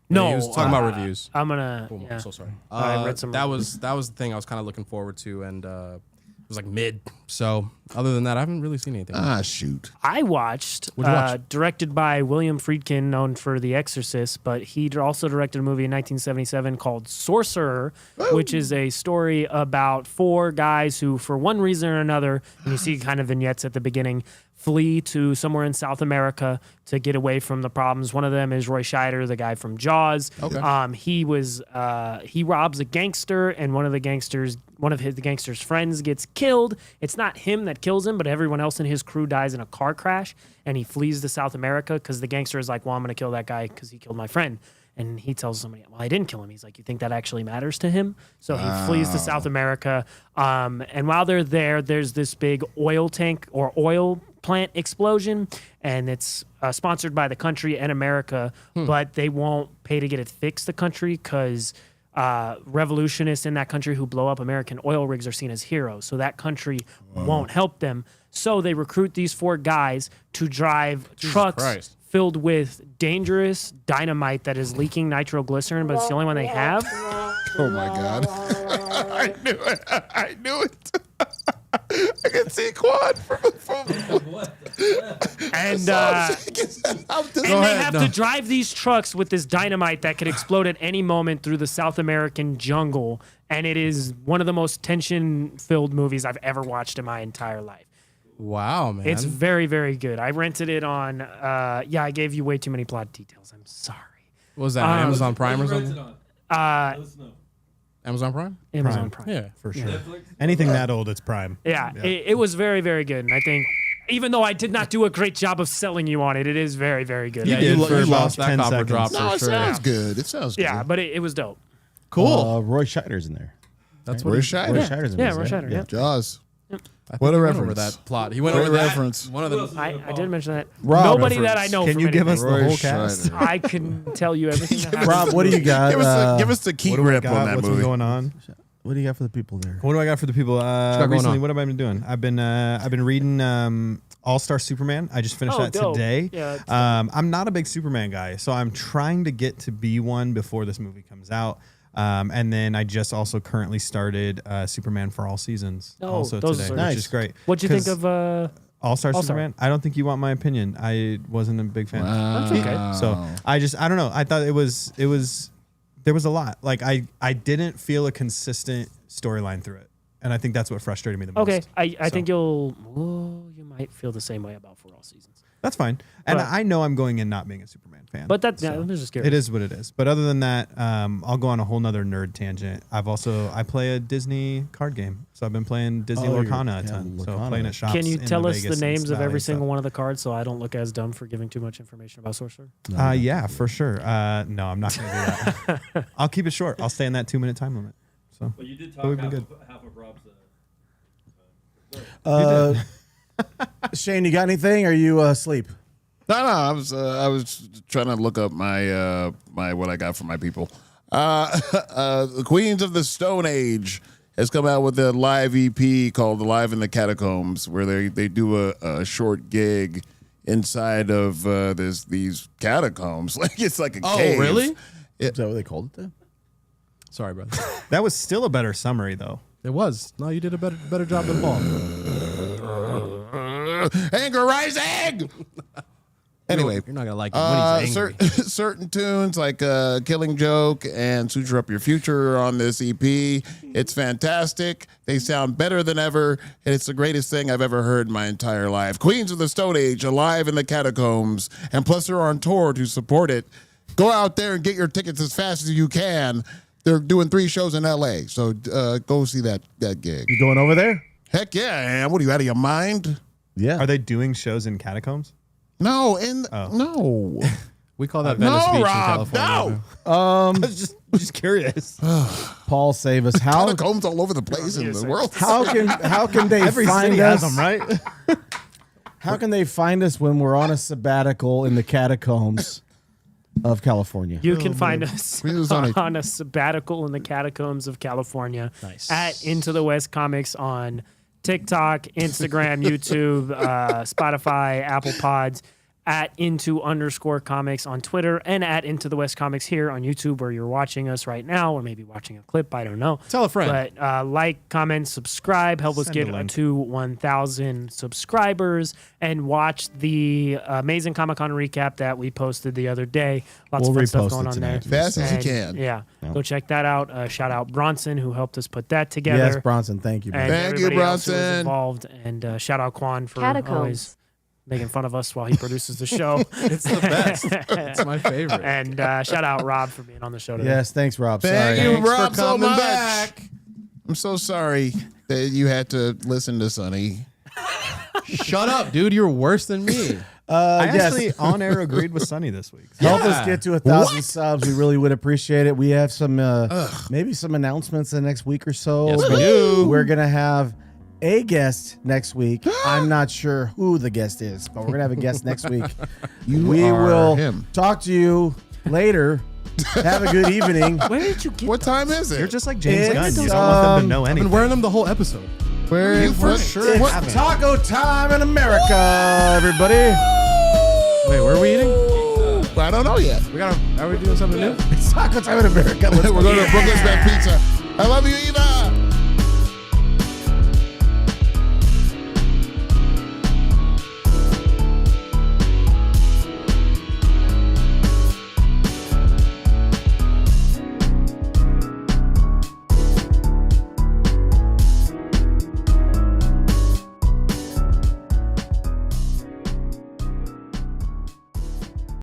No, he was talking about reviews. I'm gonna. Oh, yeah. I'm so sorry. I read some that was the thing I was kind of looking forward to, and it was like mid. So other than that, I haven't really seen anything. Ah, shoot. I watched, What'd you watch? directed by William Friedkin, known for The Exorcist, but he also directed a movie in 1977 called Sorcerer, which is a story about 4 guys who, for one reason or another, and you see kind of vignettes at the beginning, flee to somewhere in South America to get away from the problems. One of them is Roy Scheider, the guy from Jaws. Okay. He robs a gangster, and one of the gangster's friends gets killed. It's not him that kills him, but everyone else in his crew dies in a car crash, and he flees to South America because the gangster is like, "Well, I'm going to kill that guy because he killed my friend." And he tells somebody, "Well, I didn't kill him." He's like, "You think that actually matters to him?" So he flees to South America. And while they're there, there's this big oil tank or oil plant explosion, and it's sponsored by the country and America, but they won't pay to get it fixed, the country, because revolutionists in that country who blow up American oil rigs are seen as heroes. So that country won't help them. So they recruit these 4 guys to drive trucks Christ. filled with dangerous dynamite that is leaking nitroglycerin, but it's the only one they have. Oh my God. I knew it. I knew it. I can see Quad from And Go they ahead. have to drive these trucks with this dynamite that could explode at any moment through the South American jungle. And it is one of the most tension-filled movies I've ever watched in my entire life. Wow, man. It's very, very good. I rented it on. I gave you way too many plot details. I'm sorry. What was that? Amazon Prime or something? Amazon Prime? Amazon Prime. Yeah. For sure. Anything that old, it's Prime. Yeah, it was very, very good. And I think, even though I did not do a great job of selling you on it, it is very, very good. Yeah, did you for about lost that 10 copper seconds. drop No, for it sure. sounds good. It sounds good. Yeah, but it was dope. Cool. Roy Scheider's in there. That's Roy what Scheider. Roy Scheider's in Yeah, this, Roy right? Scheider, yeah. Jaws. I think What a he went over reference. that plot. He went Great over that. reference. One of them. I did mention that. Rob, Nobody that I know. Can from you give us anything. the Roy whole cast? Scheider. I can tell you everything that happens. Rob, what do you got? Give us the key What do we grip got? on that What's been movie. going on? What do you got for the people there? What do I got for the people? got going Recently, on? what have I been doing? I've been reading All-Star Superman. I just finished that dope. today. Yeah, I'm not a big Superman guy, so I'm trying to get to be one before this movie comes out. And then I just also currently started Superman for All Seasons also those today, are which nice. is great. What'd you think of All-Star All-Star? Superman? I don't think you want my opinion. I wasn't a big fan. That's okay. So I don't know. I thought it was there was a lot. Like I didn't feel a consistent storyline through it. And I think that's what frustrated me the most. Okay, I think you might feel the same way about For All Seasons. That's fine. And But- I know I'm going in not being a Superman fan. But that's so I'm just curious. it is what it is. But other than that, I'll go on a whole nother nerd tangent. I play a Disney card game. So I've been playing Disney Lorcana a ton. So Lorcana. playing at shops. Can you in tell us Vegas the and names of Valley every and stuff. single one of the cards so I don't look as dumb for giving too much information about Sorcerer? Yeah, for sure. No, I'm not going to do that. I'll keep it short. I'll stay in that 2-minute time limit. So, Well, you did But we've been good. half of Rob's. Shane, you got anything? Or are you asleep? No, I was trying to look up my my what I got for my people. The Queens of the Stone Age has come out with a live EP called "Live in the Catacombs," where they do a short gig inside of these catacombs. Like it's like a cave. Really? Is that what they called it then? Sorry, brother. that was still a better summary, though. It was. No, you did a better job than Paul. Anger rising. Anyway, You're not gonna like him when he's angry. certain tunes like Killing Joke and Suture Up Your Future are on this EP. It's fantastic. They sound better than ever, and it's the greatest thing I've ever heard in my entire life. Queens of the Stone Age, alive in the catacombs, and plus they're on tour to support it. Go out there and get your tickets as fast as you can. They're doing 3 shows in L.A., so go see that gig. You going over there? Heck yeah, I am. What are you, out of your mind? Yeah. Are they doing shows in catacombs? No, no. We call that Venice No, Beach Rob, in California. no. I was just curious. Paul, save us. How Catacombs all over the place in the world. how can they Every find city us? has them, right? How can they find us when we're on a sabbatical in the catacombs of California? You can find us We was on on a sabbatical in the catacombs of California at Into the West Comics on TikTok, Instagram, YouTube, Spotify, Apple Pods, at @into_comics on Twitter, and at Into the West Comics here on YouTube, where you're watching us right now, or maybe watching a clip. I don't know. Tell a friend. But like, comment, subscribe, help us Send get a link. to 1,000 subscribers, and watch the amazing Comic-Con recap that we posted the other day. Lots We'll of fun stuff repost going it on tonight. there. Fast as you And, can. Yeah. Go check that out. Shout out Bronson, who helped us put that together. Yes, Bronson. Thank you. And Bro. Thank you, everybody else who was Bronson. involved. And shout out Quan for Catacombs. always making fun of us while he produces the show. It's the best. It's my favorite. And shout out Rob for being on the show today. Yes, thanks, Rob. Thank Sorry. you, Thanks for Rob, so coming much. back. I'm so sorry that you had to listen to Sonny. Shut up, dude. You're worse than me. I Yes. actually on air agreed with Sonny this week. Help Yeah. us get to 1,000 subs. We really would appreciate it. We have some maybe some announcements in the next week or so. Yes, we but do. We're gonna have a guest next week. I'm not sure who the guest is, but we're gonna have a guest next week. We are will him. talk to you later. Have a good evening. Where did you get What time is it? You're just like James It's, Gunn. You don't want them to know I've anything. been wearing them the whole episode. Where You for what- sure what- haven't. Taco time in America, everybody. Wait, where are we eating? I don't know yet. Are we doing something new? It's taco time in America. Let's We're going to Brooklyn's Best Pizza. I love you, Eva.